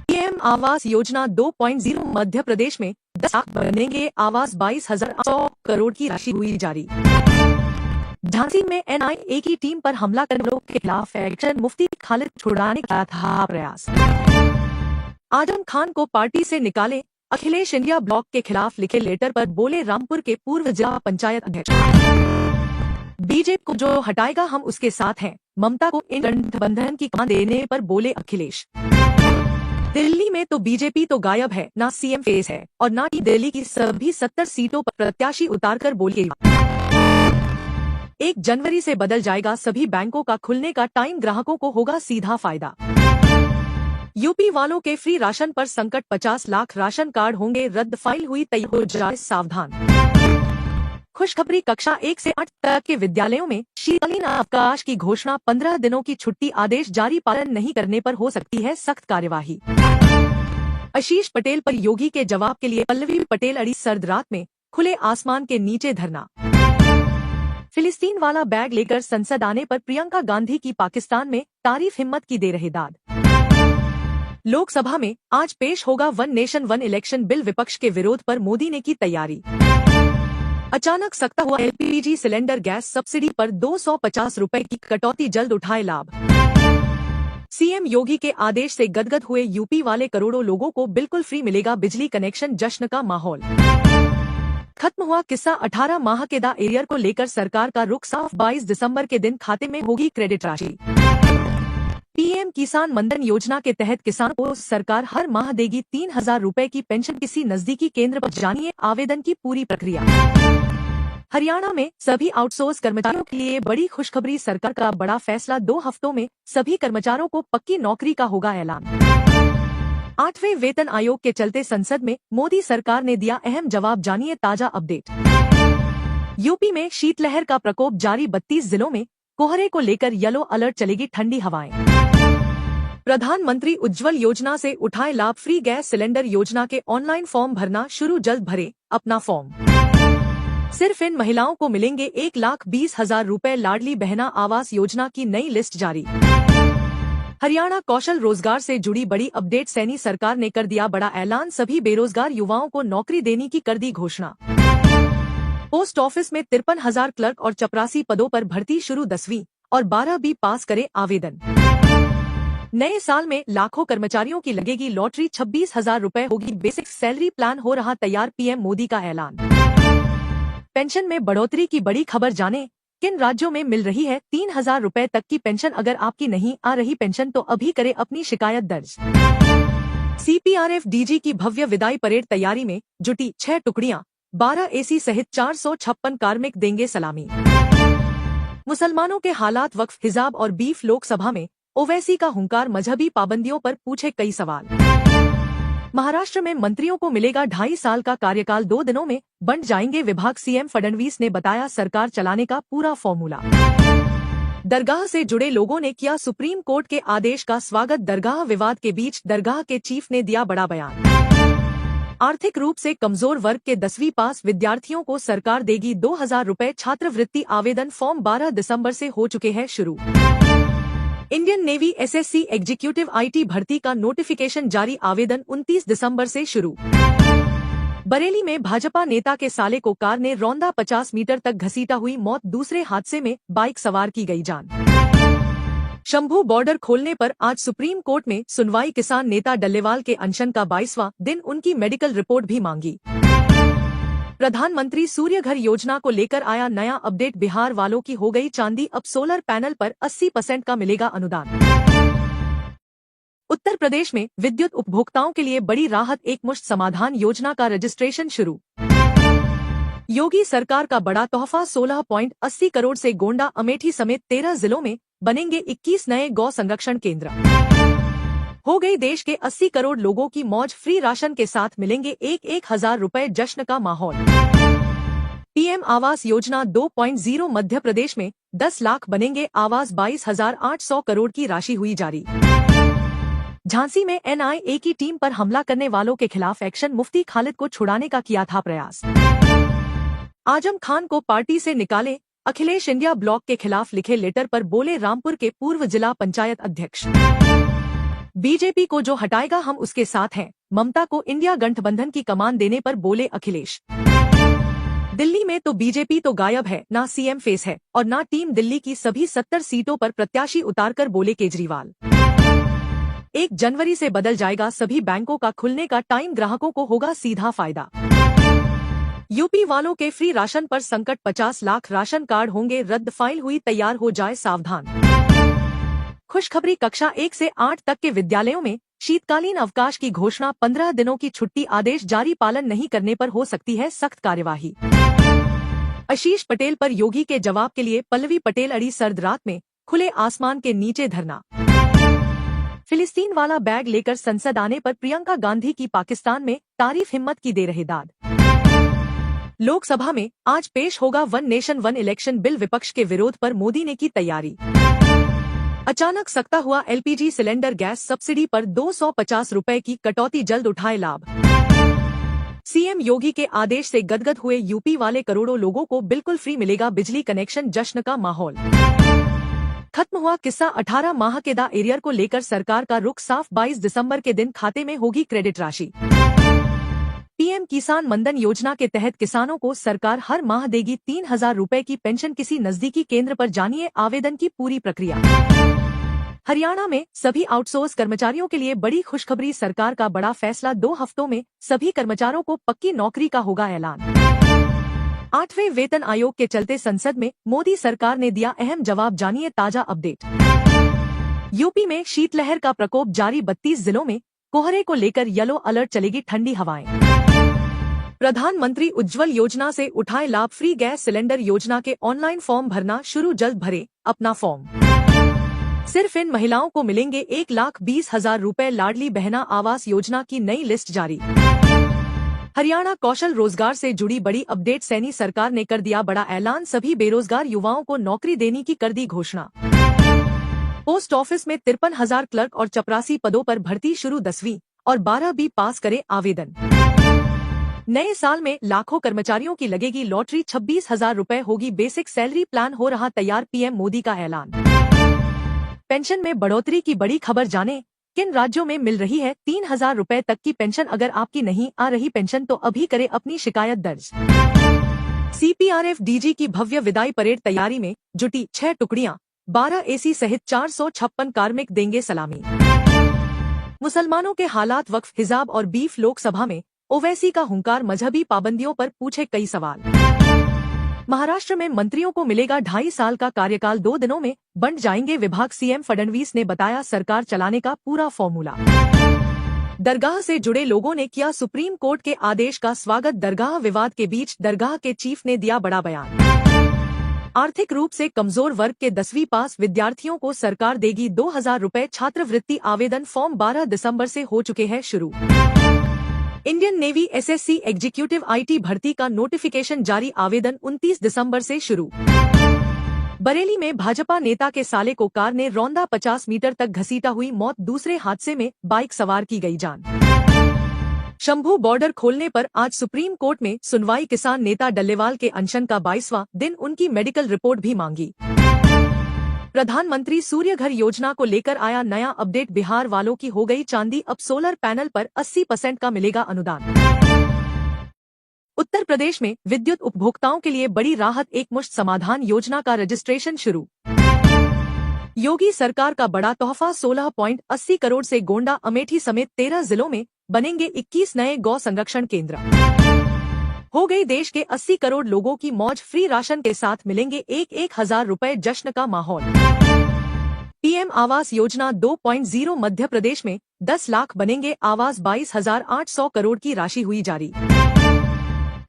A: पीएम आवास योजना 2.0, मध्य प्रदेश में 10 लाख बनेंगे आवास, 22,100 करोड़ की राशि हुई जारी। झांसी में एनआईए की टीम पर हमला करने वालों के खिलाफ एक्शन, मुफ्ती खालिद छुड़ाने का था प्रयास। आजम खान को पार्टी से निकाले, अखिलेश इंडिया ब्लॉक के खिलाफ लिखे लेटर पर बोले रामपुर के पूर्व जिला पंचायत अध्यक्ष। बीजेपी को जो हटाएगा हम उसके साथ हैं, ममता को इन गठबंधन की कमान देने पर बोले अखिलेश। दिल्ली में तो बीजेपी तो गायब है, ना सीएम फेस है और ना ही दिल्ली की सभी 70 सीटों पर प्रत्याशी उतारकर बोलिए 1 जनवरी से बदल जाएगा सभी बैंकों का खुलने का टाइम, ग्राहकों को होगा सीधा फायदा। यूपी वालों के फ्री राशन पर संकट, 50 लाख राशन कार्ड होंगे रद्द, फाइल हुई तैयार, हो जाए सावधान। खुशखबरी, कक्षा 1 से 8 तक के विद्यालयों में शीतकालीन अवकाश की घोषणा, 15 दिनों की छुट्टी, आदेश जारी, पालन नहीं करने पर हो सकती है सख्त कार्यवाही। आशीष पटेल पर योगी के जवाब के लिए पल्लवी पटेल अड़ी, सर्द रात में खुले आसमान के नीचे धरना। फिलिस्तीन वाला बैग लेकर संसद आने पर प्रियंका गांधी की पाकिस्तान में तारीफ, हिम्मत की दे रहे दाद। लोकसभा में आज पेश होगा one nation one election bill, विपक्ष के विरोध पर मोदी ने की तैयारी। अचानक सख्ता हुआ एलपीजी सिलेंडर, गैस सब्सिडी पर 250 रुपए की कटौती, जल्द उठाए लाभ। सीएम योगी के आदेश से गदगद हुए यूपी वाले, करोड़ों लोगों को बिल्कुल फ्री मिलेगा बिजली कनेक्शन, जश्न का माहौल। खत्म हुआ किस्सा 18 माह के दा एरियर को लेकर सरकार का रुख साफ, 22 दिसंबर के दिन खाते में होगी क्रेडिट राशि। पीएम किसान मनधन योजना के तहत किसानों को सरकार हर माह देगी 3,000 रुपए की पेंशन, किसी नजदीकी केंद्र पर जानिए आवेदन की पूरी प्रक्रिया। हरियाणा में सभी आउटसोर्स कर्मचारियों के लिए बड़ी खुशखबरी, सरकार का बड़ा फैसला, 2 हफ्तों में सभी कर्मचारियों को पक्की नौकरी का होगा ऐलान। 8वें वेतन आयोग के चलते संसद में मोदी सरकार ने दिया अहम जवाब, जानिए ताजा अपडेट। यूपी में शीतलहर का प्रकोप जारी, 32 जिलों में कोहरे को लेकर येलो अलर्ट, चलेगी ठंडी हवाएं। प्रधानमंत्री उज्ज्वल योजना से उठाए लाभ, फ्री गैस सिलेंडर योजना के ऑनलाइन फॉर्म भरना शुरू, जल्द भरे अपना फॉर्म। सिर्फ इन महिलाओं को मिलेंगे 1,20,000 रुपए, लाडली बहना आवास योजना की नई लिस्ट जारी। हरियाणा कौशल रोजगार से जुड़ी बड़ी अपडेट, सैनी सरकार ने कर दिया बड़ा ऐलान, सभी बेरोजगार युवाओं को नौकरी देने की कर दी घोषणा। पोस्ट ऑफिस में 53,000 क्लर्क और 84 पदों पर भर्ती शुरू, 10वीं और 12वीं पास करे आवेदन। नए साल में लाखों कर्मचारियों की लगेगी लॉटरी, 26,000 रुपए होगी बेसिक सैलरी, प्लान हो रहा तैयार, पीएम मोदी का ऐलान। पेंशन में बढ़ोतरी की बड़ी खबर, जाने किन राज्यों में मिल रही है 3,000 रुपए तक की पेंशन, अगर आपकी नहीं आ रही पेंशन तो अभी करे अपनी शिकायत दर्ज। सीपीआरएफ डीजी की भव्य विदाई परेड तैयारी में जुटी 6 टुकड़ियां, 12 एसी सहित 456 कार्मिक देंगे सलामी। मुसलमानों के हालात, वक्फ, हिजाब और बीफ, लोकसभा में ओवैसी का हुंकार, मजहबी पाबंदियों पर पूछे कई सवाल। महाराष्ट्र में मंत्रियों को मिलेगा 2.5 साल का कार्यकाल, 2 दिनों में बंट जाएंगे विभाग, सीएम फडणवीस ने बताया सरकार चलाने का पूरा फॉर्मूला। दरगाह से जुड़े लोगों ने किया सुप्रीम कोर्ट के आदेश का स्वागत। दरगाह विवाद के बीच दरगाह के चीफ ने दिया बड़ा बयान। आर्थिक रूप से कमजोर वर्ग के 10वीं पास विद्यार्थियों को सरकार देगी 2000 रुपए छात्रवृत्ति। आवेदन फॉर्म 12 दिसंबर से हो चुके हैं शुरू। Indian navy SSC executive IT भर्ती का नोटिफिकेशन जारी। आवेदन 29 दिसंबर से शुरू। बरेली में भाजपा नेता के साले को कार ने रौंदा, 50 मीटर तक घसीटा, हुई मौत। दूसरे हादसे में बाइक सवार की गई जान। शंभू बॉर्डर खोलने पर आज सुप्रीम कोर्ट में सुनवाई। किसान नेता डल्लेवाल के अनशन का 22वां दिन, उनकी मेडिकल रिपोर्ट भी मांगी। प्रधानमंत्री सूर्यघर योजना को लेकर आया नया अपडेट। बिहार वालों की हो गई चांदी, अब सोलर पैनल पर 80% का मिलेगा अनुदान। उत्तर प्रदेश में विद्युत उपभोक्ताओं के लिए बड़ी राहत, एकमुश्त समाधान योजना का रजिस्ट्रेशन शुरू। योगी सरकार का बड़ा तोहफा, 16.80 करोड़ से गोंडा अमेठी समेत 13 जिलों में बनेंगे 21 नए गौ संरक्षण केंद्र। हो गई देश के 80 करोड़ लोगों की मौज, फ्री राशन के साथ मिलेंगे 1,000 रुपए। जश्न का माहौल। पीएम आवास योजना 2.0 मध्य प्रदेश में 10 लाख बनेंगे आवास। 22,800 करोड़ की राशि हुई जारी। झांसी में एनआईए की टीम पर हमला करने वालों के खिलाफ एक्शन। मुफ्ती खालिद को छुड़ाने का किया था प्रयास। आजम खान को पार्टी से निकाले, अखिलेश इंडिया ब्लॉक के खिलाफ लिखे लेटर पर बोले रामपुर के पूर्व जिला पंचायत अध्यक्ष। बीजेपी को जो हटाएगा हम उसके साथ हैं, ममता को इंडिया गठबंधन की कमान देने पर बोले अखिलेश। दिल्ली में तो बीजेपी तो गायब है, ना सीएम फेस है और ना टीम। दिल्ली की सभी 70 सीटों पर प्रत्याशी उतारकर बोले केजरीवाल। 1 जनवरी से बदल जाएगा सभी बैंकों का खुलने का टाइम, ग्राहकों को होगा सीधा फायदा। यूपी वालों के फ्री राशन पर संकट, 50 लाख राशन कार्ड होंगे रद्द। फाइल हुई तैयार, हो जाए सावधान। खुशखबरी, कक्षा 1 से 8 तक के विद्यालयों में शीतकालीन अवकाश की घोषणा। 15 दिनों की छुट्टी, आदेश जारी, पालन नहीं करने पर हो सकती है सख्त कार्यवाही। आशीष पटेल पर योगी के जवाब के लिए पल्लवी पटेल अड़ी। सर्द रात में खुले आसमान के नीचे धरना। फिलिस्तीन वाला बैग लेकर संसद आने पर प्रियंका गांधी की पाकिस्तान में तारीफ, हिम्मत की दे रहे दाद। लोकसभा में आज पेश होगा one nation one election bill. विपक्ष के विरोध पर मोदी ने की तैयारी। अचानक सकता हुआ एलपीजी सिलेंडर, गैस सब्सिडी पर 250 रुपए की कटौती, जल्द उठाए लाभ। सीएम योगी के आदेश से गदगद हुए यूपी वाले, करोड़ों लोगों को बिल्कुल फ्री मिलेगा बिजली कनेक्शन। जश्न का माहौल। खत्म हुआ किस्सा 18 माह के दा एरियर को लेकर सरकार का रुख साफ। 22 दिसंबर के दिन खाते में होगी क्रेडिट राशि। पीएम किसान मनधन योजना के तहत किसानों को सरकार हर माह देगी 3000 रुपए की पेंशन। किसी नजदीकी केंद्र पर जानिए आवेदन की पूरी प्रक्रिया। हरियाणा में सभी आउटसोर्स कर्मचारियों के लिए बड़ी खुशखबरी, सरकार का बड़ा फैसला। 2 हफ्तों में सभी कर्मचारियों को पक्की नौकरी का होगा ऐलान। 8वें वेतन आयोग के चलते संसद में मोदी सरकार ने दिया अहम जवाब, जानिए ताजा अपडेट। यूपी में शीतलहर का प्रकोप जारी, 32 जिलों में कोहरे को लेकर येलो अलर्ट, चलेगी ठंडी हवाएं। प्रधानमंत्री उज्ज्वल योजना से उठाए लाभ, फ्री गैस सिलेंडर योजना के ऑनलाइन फॉर्म भरना शुरू, जल्द भरे अपना फॉर्म। सिर्फ इन महिलाओं को मिलेंगे 1,20,000 रुपए। लाडली बहना आवास योजना की नई लिस्ट जारी। हरियाणा कौशल रोजगार से जुड़ी बड़ी अपडेट, सैनी सरकार ने कर दिया बड़ा ऐलान। सभी बेरोजगार युवाओं को नौकरी देने की कर दी घोषणा। पोस्ट ऑफिस में 53,000 क्लर्क और 84 पदों पर भर्ती शुरू। 10वीं और 12वीं पास करे आवेदन। नए साल में लाखों कर्मचारियों की लगेगी लॉटरी, 26,000 रुपए होगी बेसिक सैलरी। प्लान हो रहा तैयार, पीएम मोदी का ऐलान। पेंशन में बढ़ोतरी की बड़ी खबर, जाने किन राज्यों में मिल रही है 3,000 रुपए तक की पेंशन। अगर आपकी नहीं आ रही पेंशन तो अभी करे अपनी शिकायत दर्ज। सीपीआरएफ डीजी की भव्य विदाई परेड तैयारी में जुटी, 6 टुकड़ियां, 12 एसी सहित 456 कार्मिक देंगे सलामी। मुसलमानों के हालात, वक्फ, हिजाब और बीफ। लोकसभा में ओवैसी का हुंकार, मजहबी पाबंदियों पर पूछे कई सवाल। महाराष्ट्र में मंत्रियों को मिलेगा 2.5 साल का कार्यकाल, 2 दिनों में बंट जाएंगे विभाग। सीएम फडणवीस ने बताया सरकार चलाने का पूरा फॉर्मूला। दरगाह से जुड़े लोगों ने किया सुप्रीम कोर्ट के आदेश का स्वागत। दरगाह विवाद के बीच दरगाह के चीफ ने दिया बड़ा बयान। आर्थिक रूप से कमजोर वर्ग के 10वीं पास विद्यार्थियों को सरकार देगी 2,000 रुपए छात्रवृत्ति। आवेदन फॉर्म 12 दिसंबर से हो चुके हैं शुरू। Indian navy SSC executive IT भर्ती का नोटिफिकेशन जारी। आवेदन 29 दिसंबर से शुरू। बरेली में भाजपा नेता के साले को कार ने रौंदा, 50 मीटर तक घसीटा हुई मौत। दूसरे हादसे में बाइक सवार की गई जान। शंभू बॉर्डर खोलने पर आज सुप्रीम कोर्ट में सुनवाई। किसान नेता डल्लेवाल के अनशन का 22वां दिन, उनकी मेडिकल रिपोर्ट भी मांगी। प्रधानमंत्री सूर्यघर योजना को लेकर आया नया अपडेट। बिहार वालों की हो गई चांदी, अब सोलर पैनल पर 80% का मिलेगा अनुदान। उत्तर प्रदेश में विद्युत उपभोक्ताओं के लिए बड़ी राहत, एकमुश्त समाधान योजना का रजिस्ट्रेशन शुरू। योगी सरकार का बड़ा तोहफा, 16.80 करोड़ से गोंडा अमेठी समेत 13 जिलों में बनेंगे 21 नए गौ संरक्षण केंद्र। हो गई देश के 80 करोड़ लोगों की मौज, फ्री राशन के साथ मिलेंगे 1,000 रुपए, जश्न का माहौल। पीएम आवास योजना 2.0, मध्य प्रदेश में 10 लाख बनेंगे आवास, 22,800 करोड़ की राशि हुई जारी।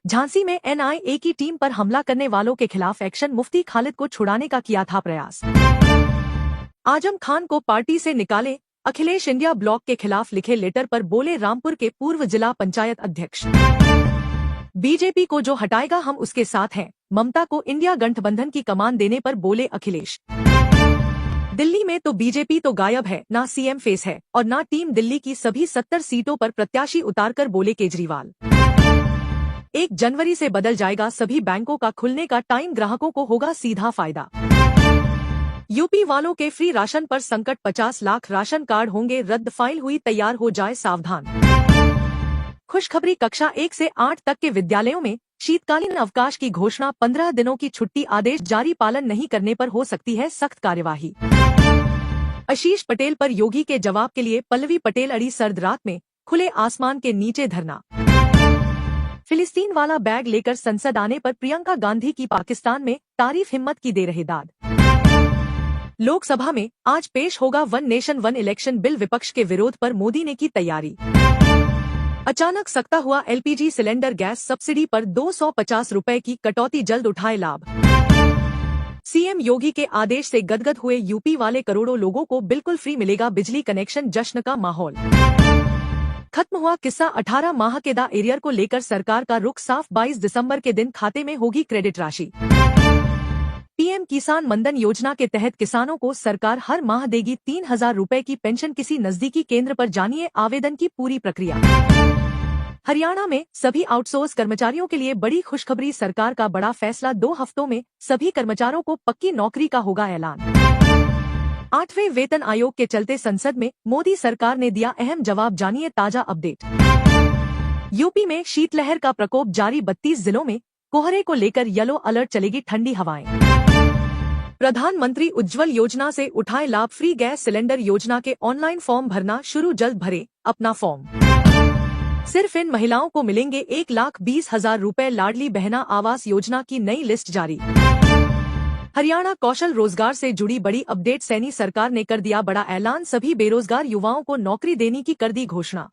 A: झांसी में एनआईए की टीम पर हमला करने वालों के खिलाफ एक्शन, मुफ्ती खालिद को छुड़ाने का किया था प्रयास। आजम खान को पार्टी से निकाले, अखिलेश इंडिया ब्लॉक के खिलाफ लिखे लेटर पर बोले रामपुर के पूर्व जिला पंचायत अध्यक्ष। बीजेपी को जो हटाएगा हम उसके साथ हैं, ममता को इंडिया गठबंधन की कमान देने पर बोले अखिलेश। दिल्ली में तो बीजेपी तो गायब है, ना सीएम फेस है और ना टीम दिल्ली की, सभी 70 सीटों पर प्रत्याशी उतारकर बोले केजरीवाल। 1 जनवरी से बदल जाएगा सभी बैंकों का खुलने का टाइम, ग्राहकों को होगा सीधा फायदा। यूपी वालों के फ्री राशन पर संकट, 50 लाख राशन कार्ड होंगे रद्द, फाइल हुई तैयार, हो जाए सावधान। खुशखबरी, कक्षा 1 से 8 तक के विद्यालयों में शीतकालीन अवकाश की घोषणा, 15 दिनों की छुट्टी, आदेश जारी, पालन नहीं करने पर हो सकती है सख्त कार्यवाही। आशीष पटेल पर योगी के जवाब के लिए पल्लवी पटेल अड़ी, सर्द रात में खुले आसमान के नीचे धरना। फिलिस्तीन वाला बैग लेकर संसद आने पर प्रियंका गांधी की पाकिस्तान में तारीफ, हिम्मत की दे रहे दाद। लोकसभा में आज पेश होगा one nation one election bill, विपक्ष के विरोध पर मोदी ने की तैयारी। अचानक सख्ता हुआ एलपीजी सिलेंडर, गैस सब्सिडी पर 250 रुपए की कटौती, जल्द उठाए लाभ। सीएम योगी के आदेश से गदगद हुए यूपी वाले, करोड़ों लोगों को बिल्कुल फ्री मिलेगा बिजली कनेक्शन, जश्न का माहौल। खत्म हुआ किस्सा 18 माह के दा एरियर को लेकर सरकार का रुख साफ, 22 दिसंबर के दिन खाते में होगी क्रेडिट राशि। पीएम किसान मनधन योजना के तहत किसानों को सरकार हर माह देगी 3,000 रुपए की पेंशन, किसी नजदीकी केंद्र पर जानिए आवेदन की पूरी प्रक्रिया। हरियाणा में सभी आउटसोर्स कर्मचारियों के लिए बड़ी खुशखबरी, सरकार का बड़ा फैसला, 2 हफ्तों में सभी कर्मचारियों को पक्की नौकरी का होगा ऐलान। 8वें वेतन आयोग के चलते संसद में मोदी सरकार ने दिया अहम जवाब, जानिए ताजा अपडेट। यूपी में शीतलहर का प्रकोप जारी, 32 जिलों में कोहरे को लेकर येलो अलर्ट, चलेगी ठंडी हवाएं। प्रधानमंत्री उज्ज्वल योजना से उठाए लाभ, फ्री गैस सिलेंडर योजना के ऑनलाइन फॉर्म भरना शुरू, जल्द भरे अपना फॉर्म। सिर्फ इन महिलाओं को मिलेंगे 1,20,000 रुपए, लाडली बहना आवास योजना की नई लिस्ट जारी। हरियाणा कौशल रोजगार से जुड़ी बड़ी अपडेट, सैनी सरकार ने कर दिया बड़ा ऐलान, सभी बेरोजगार युवाओं को नौकरी देने की कर दी घोषणा।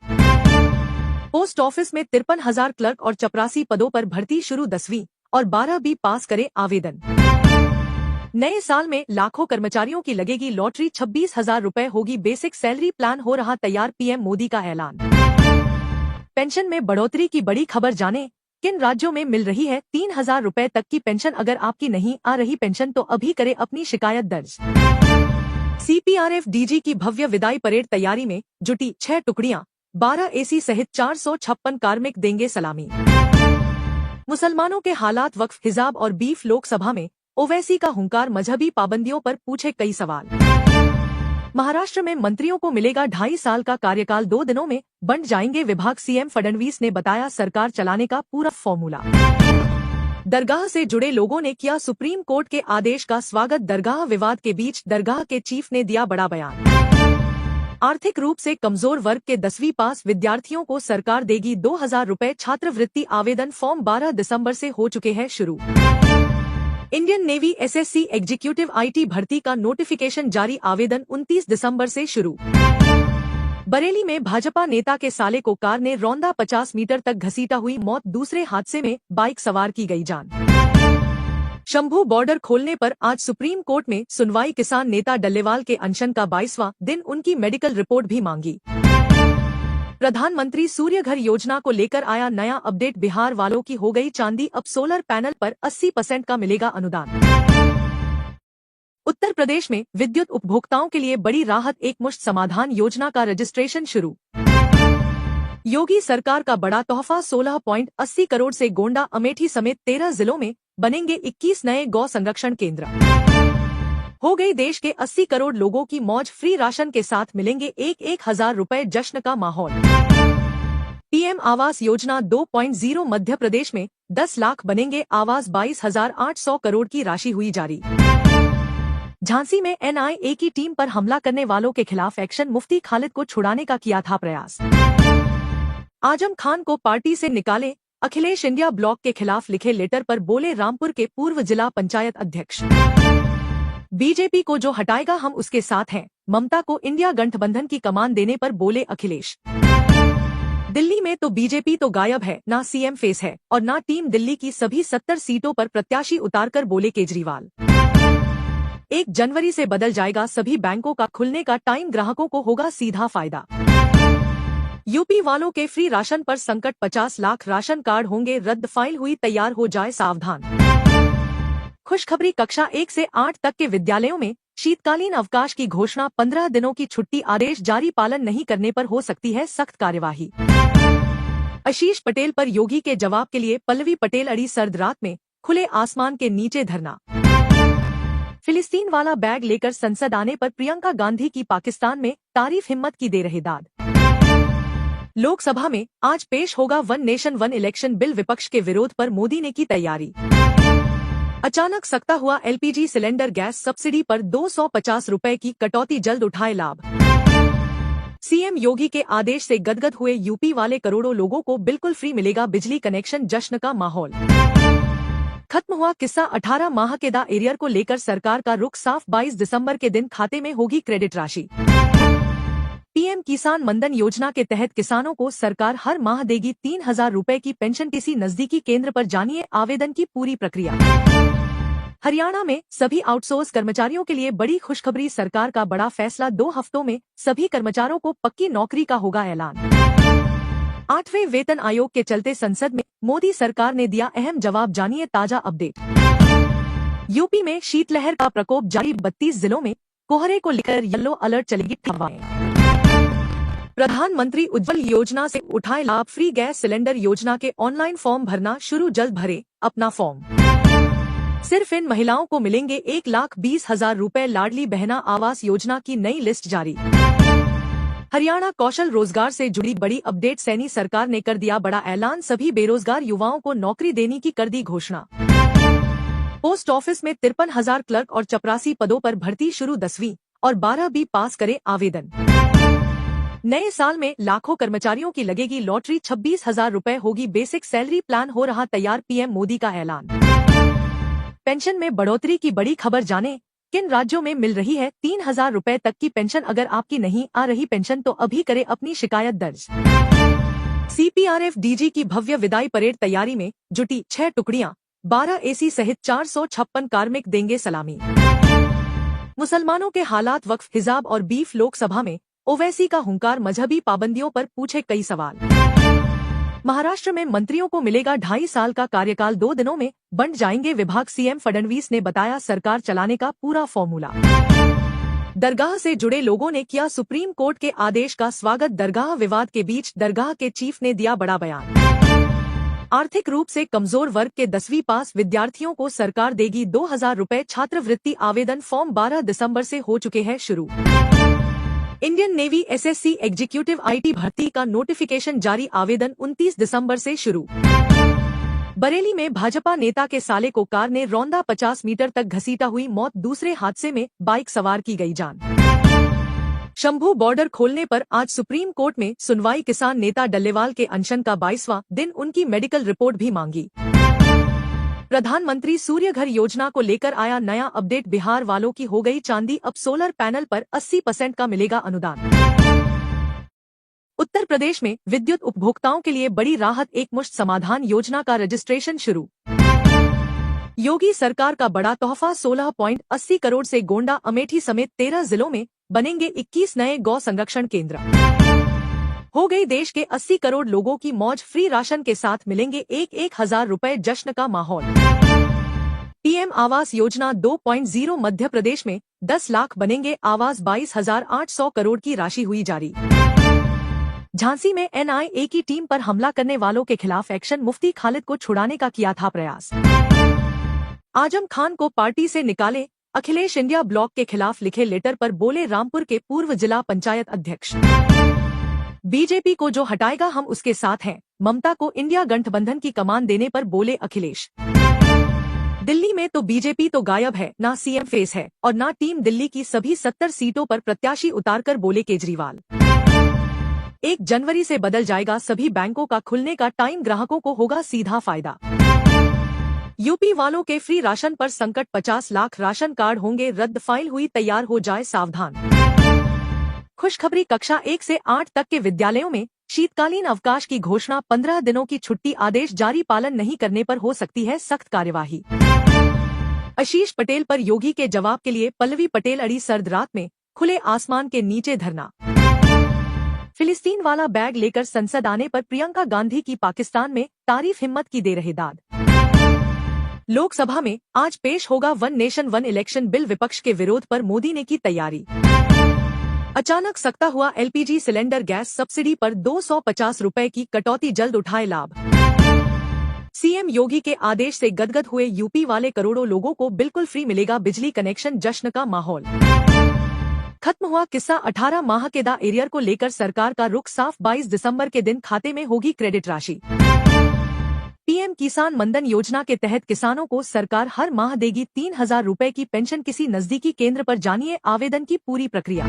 A: पोस्ट ऑफिस में 53,000 क्लर्क और 84 पदों पर भर्ती शुरू, 10वीं और 12वीं पास करे आवेदन। नए साल में लाखों कर्मचारियों की लगेगी लॉटरी, 26,000 रुपए होगी बेसिक सैलरी, प्लान हो रहा तैयार, पीएम मोदी का ऐलान। पेंशन में बढ़ोतरी की बड़ी खबर, जाने किन राज्यों में मिल रही है 3,000 रुपए तक की पेंशन। अगर आपकी नहीं आ रही पेंशन तो अभी करे अपनी शिकायत दर्ज। सीपीआरएफ डीजी की भव्य विदाई परेड, तैयारी में जुटी 6 टुकड़ियां, 12 एसी सहित 456 कार्मिक देंगे सलामी। मुसलमानों के हालात, वक्फ, हिजाब और बीफ, लोकसभा में ओवैसी का हुंकार, मजहबी पाबंदियों पर पूछे कई सवाल। महाराष्ट्र में मंत्रियों को मिलेगा 2.5 साल का कार्यकाल, 2 दिनों में बंट जाएंगे विभाग, सीएम फडणवीस ने बताया सरकार चलाने का पूरा फॉर्मूला। दरगाह से जुड़े लोगों ने किया सुप्रीम कोर्ट के आदेश का स्वागत, दरगाह विवाद के बीच दरगाह के चीफ ने दिया बड़ा बयान। आर्थिक रूप से कमजोर वर्ग के 10वीं पास विद्यार्थियों को सरकार देगी 2,000 रुपए छात्रवृत्ति, आवेदन फॉर्म 12 दिसंबर से हो चुके हैं शुरू। Indian navy SSC executive IT भर्ती का नोटिफिकेशन जारी, आवेदन 29 दिसंबर से शुरू। बरेली में भाजपा नेता के साले को कार ने रौंदा, 50 मीटर तक घसीटा हुई मौत, दूसरे हादसे में बाइक सवार की गई जान। शंभू बॉर्डर खोलने पर आज सुप्रीम कोर्ट में सुनवाई, किसान नेता डल्लेवाल के अनशन का 22वां दिन, उनकी मेडिकल रिपोर्ट भी मांगी। प्रधानमंत्री सूर्यघर योजना को लेकर आया नया अपडेट, बिहार वालों की हो गई चांदी, अब सोलर पैनल पर 80% का मिलेगा अनुदान। उत्तर प्रदेश में विद्युत उपभोक्ताओं के लिए बड़ी राहत, एकमुश्त समाधान योजना का रजिस्ट्रेशन शुरू। योगी सरकार का बड़ा तोहफा, 16.80 करोड़ से गोंडा अमेठी समेत 13 जिलों में बनेंगे 21 नए गौ संरक्षण केंद्र। हो गई देश के 80 करोड़ लोगों की मौज, फ्री राशन के साथ मिलेंगे 1,000 रुपए, जश्न का माहौल। पीएम आवास योजना 2.0, मध्य प्रदेश में 10 लाख बनेंगे आवास, 22,800 करोड़ की राशि हुई जारी। झांसी में एनआईए की टीम पर हमला करने वालों के खिलाफ एक्शन, मुफ्ती खालिद को छुड़ाने का किया था प्रयास। आजम खान को पार्टी से निकालें, अखिलेश इंडिया ब्लॉक के खिलाफ लिखे लेटर पर बोले रामपुर के पूर्व जिला पंचायत अध्यक्ष। बीजेपी को जो हटाएगा हम उसके साथ हैं, ममता को इंडिया गठबंधन की कमान देने पर बोले अखिलेश। दिल्ली में तो बीजेपी तो गायब है, ना सीएम फेस है और ना टीम दिल्ली की, सभी 70 सीटों पर प्रत्याशी उतारकर बोले केजरीवाल। 1 जनवरी से बदल जाएगा सभी बैंकों का खुलने का टाइम, ग्राहकों को होगा सीधा फायदा। यूपी वालों के फ्री राशन पर संकट, 50 लाख राशन कार्ड होंगे रद्द, फाइल हुई तैयार, हो जाए सावधान। खुशखबरी, कक्षा 1 से 8 तक के विद्यालयों में शीतकालीन अवकाश की घोषणा, 15 दिनों की छुट्टी, आदेश जारी, पालन नहीं करने पर हो सकती है सख्त कार्यवाही। आशीष पटेल पर योगी के जवाब के लिए पल्लवी पटेल अड़ी, सर्द रात में खुले आसमान के नीचे धरना। फिलिस्तीन वाला बैग लेकर संसद आने पर प्रियंका गांधी की पाकिस्तान में तारीफ, हिम्मत की दे रहे दाद। लोकसभा में आज पेश होगा one nation one election bill, विपक्ष के विरोध पर मोदी ने की तैयारी। अचानक सख्ता हुआ एलपीजी सिलेंडर, गैस सब्सिडी पर 250 रुपए की कटौती, जल्द उठाए लाभ। सीएम योगी के आदेश से गदगद हुए यूपी वाले, करोड़ों लोगों को बिल्कुल फ्री मिलेगा बिजली कनेक्शन, जश्न का माहौल। खत्म हुआ किस्सा 18 माह के दा एरियर को लेकर सरकार का रुख साफ, 22 दिसंबर के दिन खाते में होगी क्रेडिट राशि। पीएम किसान मनधन योजना के तहत किसानों को सरकार हर माह देगी 3,000 रुपए की पेंशन, किसी नजदीकी केंद्र पर जानिए आवेदन की पूरी प्रक्रिया। हरियाणा में सभी आउटसोर्स कर्मचारियों के लिए बड़ी खुशखबरी, सरकार का बड़ा फैसला, 2 हफ्तों में सभी कर्मचारियों को पक्की नौकरी का होगा ऐलान। 8वें वेतन आयोग के चलते संसद में मोदी सरकार ने दिया अहम जवाब, जानिए ताजा अपडेट। यूपी में शीतलहर का प्रकोप जारी, 32 जिलों में कोहरे को लेकर येलो अलर्ट, चलेगी हवाएं। प्रधानमंत्री उज्ज्वल योजना से उठाए लाभ, फ्री गैस सिलेंडर योजना के ऑनलाइन फॉर्म भरना शुरू, जल्द भरे अपना फॉर्म। सिर्फ इन महिलाओं को मिलेंगे 1,20,000 रुपए, लाडली बहना आवास योजना की नई लिस्ट जारी। हरियाणा कौशल रोजगार से जुड़ी बड़ी अपडेट, सैनी सरकार ने कर दिया बड़ा ऐलान, सभी बेरोजगार युवाओं को नौकरी देने की कर दी घोषणा। पोस्ट ऑफिस में 53,000 क्लर्क और 84 पदों पर भर्ती शुरू, 10वीं और 12वीं पास करे आवेदन। नए साल में लाखों कर्मचारियों की लगेगी लॉटरी, 26,000 रुपए होगी बेसिक सैलरी, प्लान हो रहा तैयार, पीएम मोदी का ऐलान। पेंशन में बढ़ोतरी की बड़ी खबर, जाने किन राज्यों में मिल रही है 3,000 रुपए तक की पेंशन, अगर आपकी नहीं आ रही पेंशन तो अभी करे अपनी शिकायत दर्ज। सीपीआरएफ डीजी की भव्य विदाई परेड तैयारी में जुटी, 6 टुकड़ियां, 12 एसी सहित 456 कार्मिक देंगे सलामी। मुसलमानों के हालात, वक्फ, हिजाब और बीफ, लोकसभा में ओवैसी का हुंकार, मजहबी पाबंदियों पर पूछे कई सवाल। महाराष्ट्र में मंत्रियों को मिलेगा 2.5 साल का कार्यकाल, 2 दिनों में बंट जाएंगे विभाग, सीएम फडणवीस ने बताया सरकार चलाने का पूरा फॉर्मूला। दरगाह से जुड़े लोगों ने किया सुप्रीम कोर्ट के आदेश का स्वागत, दरगाह विवाद के बीच दरगाह के चीफ ने दिया बड़ा बयान। आर्थिक रूप से कमजोर वर्ग के 10वीं पास विद्यार्थियों को सरकार देगी 2,000 रुपए छात्रवृत्ति, आवेदन फॉर्म 12 दिसंबर से हो चुके हैं शुरू। Indian navy SSC executive IT भर्ती का नोटिफिकेशन जारी, आवेदन 29 दिसंबर से शुरू। बरेली में भाजपा नेता के साले को कार ने रौंदा, 50 मीटर तक घसीटा, हुई मौत, दूसरे हादसे में बाइक सवार की गई जान। शंभू बॉर्डर खोलने पर आज सुप्रीम कोर्ट में सुनवाई, किसान नेता डल्लेवाल के अनशन का 22वां दिन, उनकी मेडिकल रिपोर्ट भी मांगी। प्रधानमंत्री सूर्यघर योजना को लेकर आया नया अपडेट, बिहार वालों की हो गई चांदी, अब सोलर पैनल पर 80% का मिलेगा अनुदान। उत्तर प्रदेश में विद्युत उपभोक्ताओं के लिए बड़ी राहत, एकमुश्त समाधान योजना का रजिस्ट्रेशन शुरू। योगी सरकार का बड़ा तोहफा, 16.80 करोड़ से गोंडा अमेठी समेत 13 जिलों में बनेंगे 21 नए गौ संरक्षण केंद्र। हो गई देश के 80 करोड़ लोगों की मौज, फ्री राशन के साथ मिलेंगे 1,000 रुपए, जश्न का माहौल। पीएम आवास योजना 2.0 मध्य प्रदेश में 10 लाख बनेंगे आवास, 22,800 करोड़ की राशि हुई जारी। झांसी में एनआईए की टीम पर हमला करने वालों के खिलाफ एक्शन, मुफ्ती खालिद को छुड़ाने का किया था प्रयास। आजम खान को पार्टी से निकाले, अखिलेश इंडिया ब्लॉक के खिलाफ लिखे लेटर पर बोले रामपुर के पूर्व जिला पंचायत अध्यक्ष। बीजेपी को जो हटाएगा हम उसके साथ हैं, ममता को इंडिया गठबंधन की कमान देने पर बोले अखिलेश। दिल्ली में तो बीजेपी तो गायब है, ना सीएम फेस है और ना टीम दिल्ली की, सभी 70 सीटों पर प्रत्याशी उतारकर बोले केजरीवाल। 1 जनवरी से बदल जाएगा सभी बैंकों का खुलने का टाइम, ग्राहकों को होगा सीधा फायदा। यूपी वालों के फ्री राशन पर संकट, 50 लाख राशन कार्ड होंगे रद्द, फाइल हुई तैयार, हो जाए सावधान। खुशखबरी, कक्षा 1 से 8 तक के विद्यालयों में शीतकालीन अवकाश की घोषणा, 15 दिनों की छुट्टी, आदेश जारी, पालन नहीं करने पर हो सकती है सख्त कार्यवाही। आशीष पटेल पर योगी के जवाब के लिए पल्लवी पटेल अड़ी, सर्द रात में खुले आसमान के नीचे धरना। फिलिस्तीन वाला बैग लेकर संसद आने पर प्रियंका गांधी की पाकिस्तान में तारीफ, हिम्मत की दे रहे दाद। लोकसभा में आज पेश होगा one nation one election bill, विपक्ष के विरोध पर मोदी ने की तैयारी। अचानक सख्ता हुआ एलपीजी सिलेंडर, गैस सब्सिडी पर 250 रुपए की कटौती, जल्द उठाए लाभ। सीएम योगी के आदेश से गदगद हुए यूपी वाले, करोड़ों लोगों को बिल्कुल फ्री मिलेगा बिजली कनेक्शन, जश्न का माहौल। खत्म हुआ किस्सा 18 माह के दा एरियर को लेकर सरकार का रुख साफ, 22 दिसंबर के दिन खाते में होगी क्रेडिट राशि। पीएम किसान मनधन योजना के तहत किसानों को सरकार हर माह देगी 3,000 रुपए की पेंशन, किसी नजदीकी केंद्र पर जानिए आवेदन की पूरी प्रक्रिया।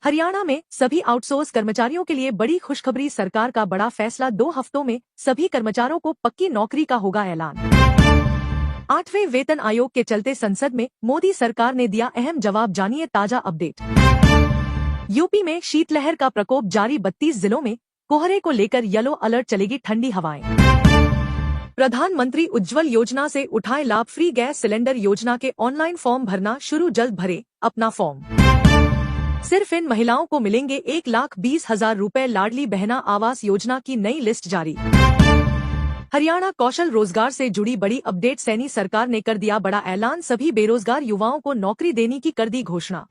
A: हरियाणा में सभी आउटसोर्स कर्मचारियों के लिए बड़ी खुशखबरी, सरकार का बड़ा फैसला, 2 हफ्तों में सभी कर्मचारियों को पक्की नौकरी का होगा ऐलान। 8वें वेतन आयोग के चलते संसद में मोदी सरकार ने दिया अहम जवाब, जानिए ताजा अपडेट। यूपी में शीतलहर का प्रकोप जारी, 32 जिलों में कोहरे को लेकर येलो अलर्ट, चलेगी ठंडी हवाएं। प्रधानमंत्री उज्ज्वल योजना से उठाए लाभ, फ्री गैस सिलेंडर योजना के ऑनलाइन फॉर्म भरना शुरू, जल्द भरे अपना फॉर्म। सिर्फ इन महिलाओं को मिलेंगे 1,20,000 रुपए, लाडली बहना आवास योजना की नई लिस्ट जारी। हरियाणा कौशल रोजगार से जुड़ी बड़ी अपडेट, सैनी सरकार ने कर दिया बड़ा ऐलान, सभी बेरोजगार युवाओं को नौकरी देने की कर दी घोषणा।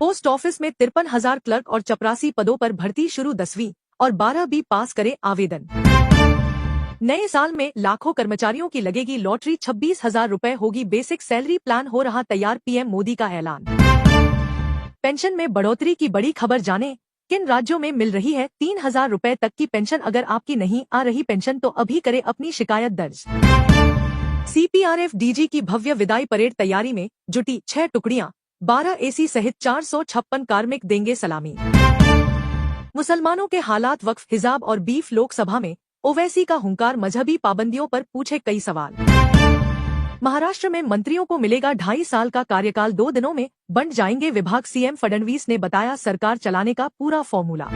A: पोस्ट ऑफिस में 53,000 क्लर्क और 84 पदों पर भर्ती शुरू, 10वीं और 12वीं पास करे आवेदन। नए साल में लाखों कर्मचारियों की लगेगी लॉटरी, 26,000 रुपए होगी बेसिक सैलरी, प्लान हो रहा तैयार, पीएम मोदी का ऐलान। पेंशन में बढ़ोतरी की बड़ी खबर, जाने किन राज्यों में मिल रही है 3,000 रुपए तक की पेंशन, अगर आपकी नहीं आ रही पेंशन तो अभी करे अपनी शिकायत दर्ज। सीपीआरएफ डीजी की भव्य विदाई परेड, तैयारी में जुटी 6 टुकड़ियां, 12 एसी सहित 456 कार्मिक देंगे सलामी। मुसलमानों के हालात, वक्फ, हिजाब और बीफ, लोकसभा में ओवैसी का हुंकार, मजहबी पाबंदियों पर पूछे कई सवाल। महाराष्ट्र में मंत्रियों को मिलेगा 2.5 साल का कार्यकाल, 2 दिनों में बंट जाएंगे विभाग, सीएम फडणवीस ने बताया सरकार चलाने का पूरा फॉर्मूला।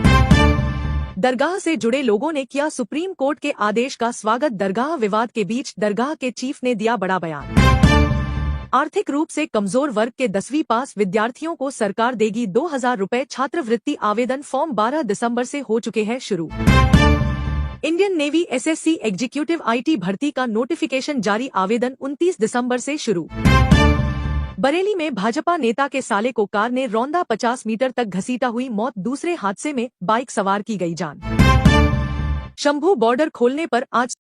A: दरगाह से जुड़े लोगों ने किया सुप्रीम कोर्ट के आदेश का स्वागत, दरगाह विवाद के बीच दरगाह के चीफ ने दिया बड़ा बयान। आर्थिक रूप से कमजोर वर्ग के 10वीं पास विद्यार्थियों को सरकार देगी 2,000 रुपए छात्रवृत्ति, आवेदन फॉर्म 12 दिसंबर से हो चुके हैं शुरू। Indian navy SSC executive IT भर्ती का नोटिफिकेशन जारी, आवेदन 29 दिसंबर से शुरू। बरेली में भाजपा नेता के साले को कार ने रौंदा, 50 मीटर तक घसीटा, हुई मौत, दूसरे हादसे में बाइक सवार की गई जान। शंभू बॉर्डर खोलने पर आज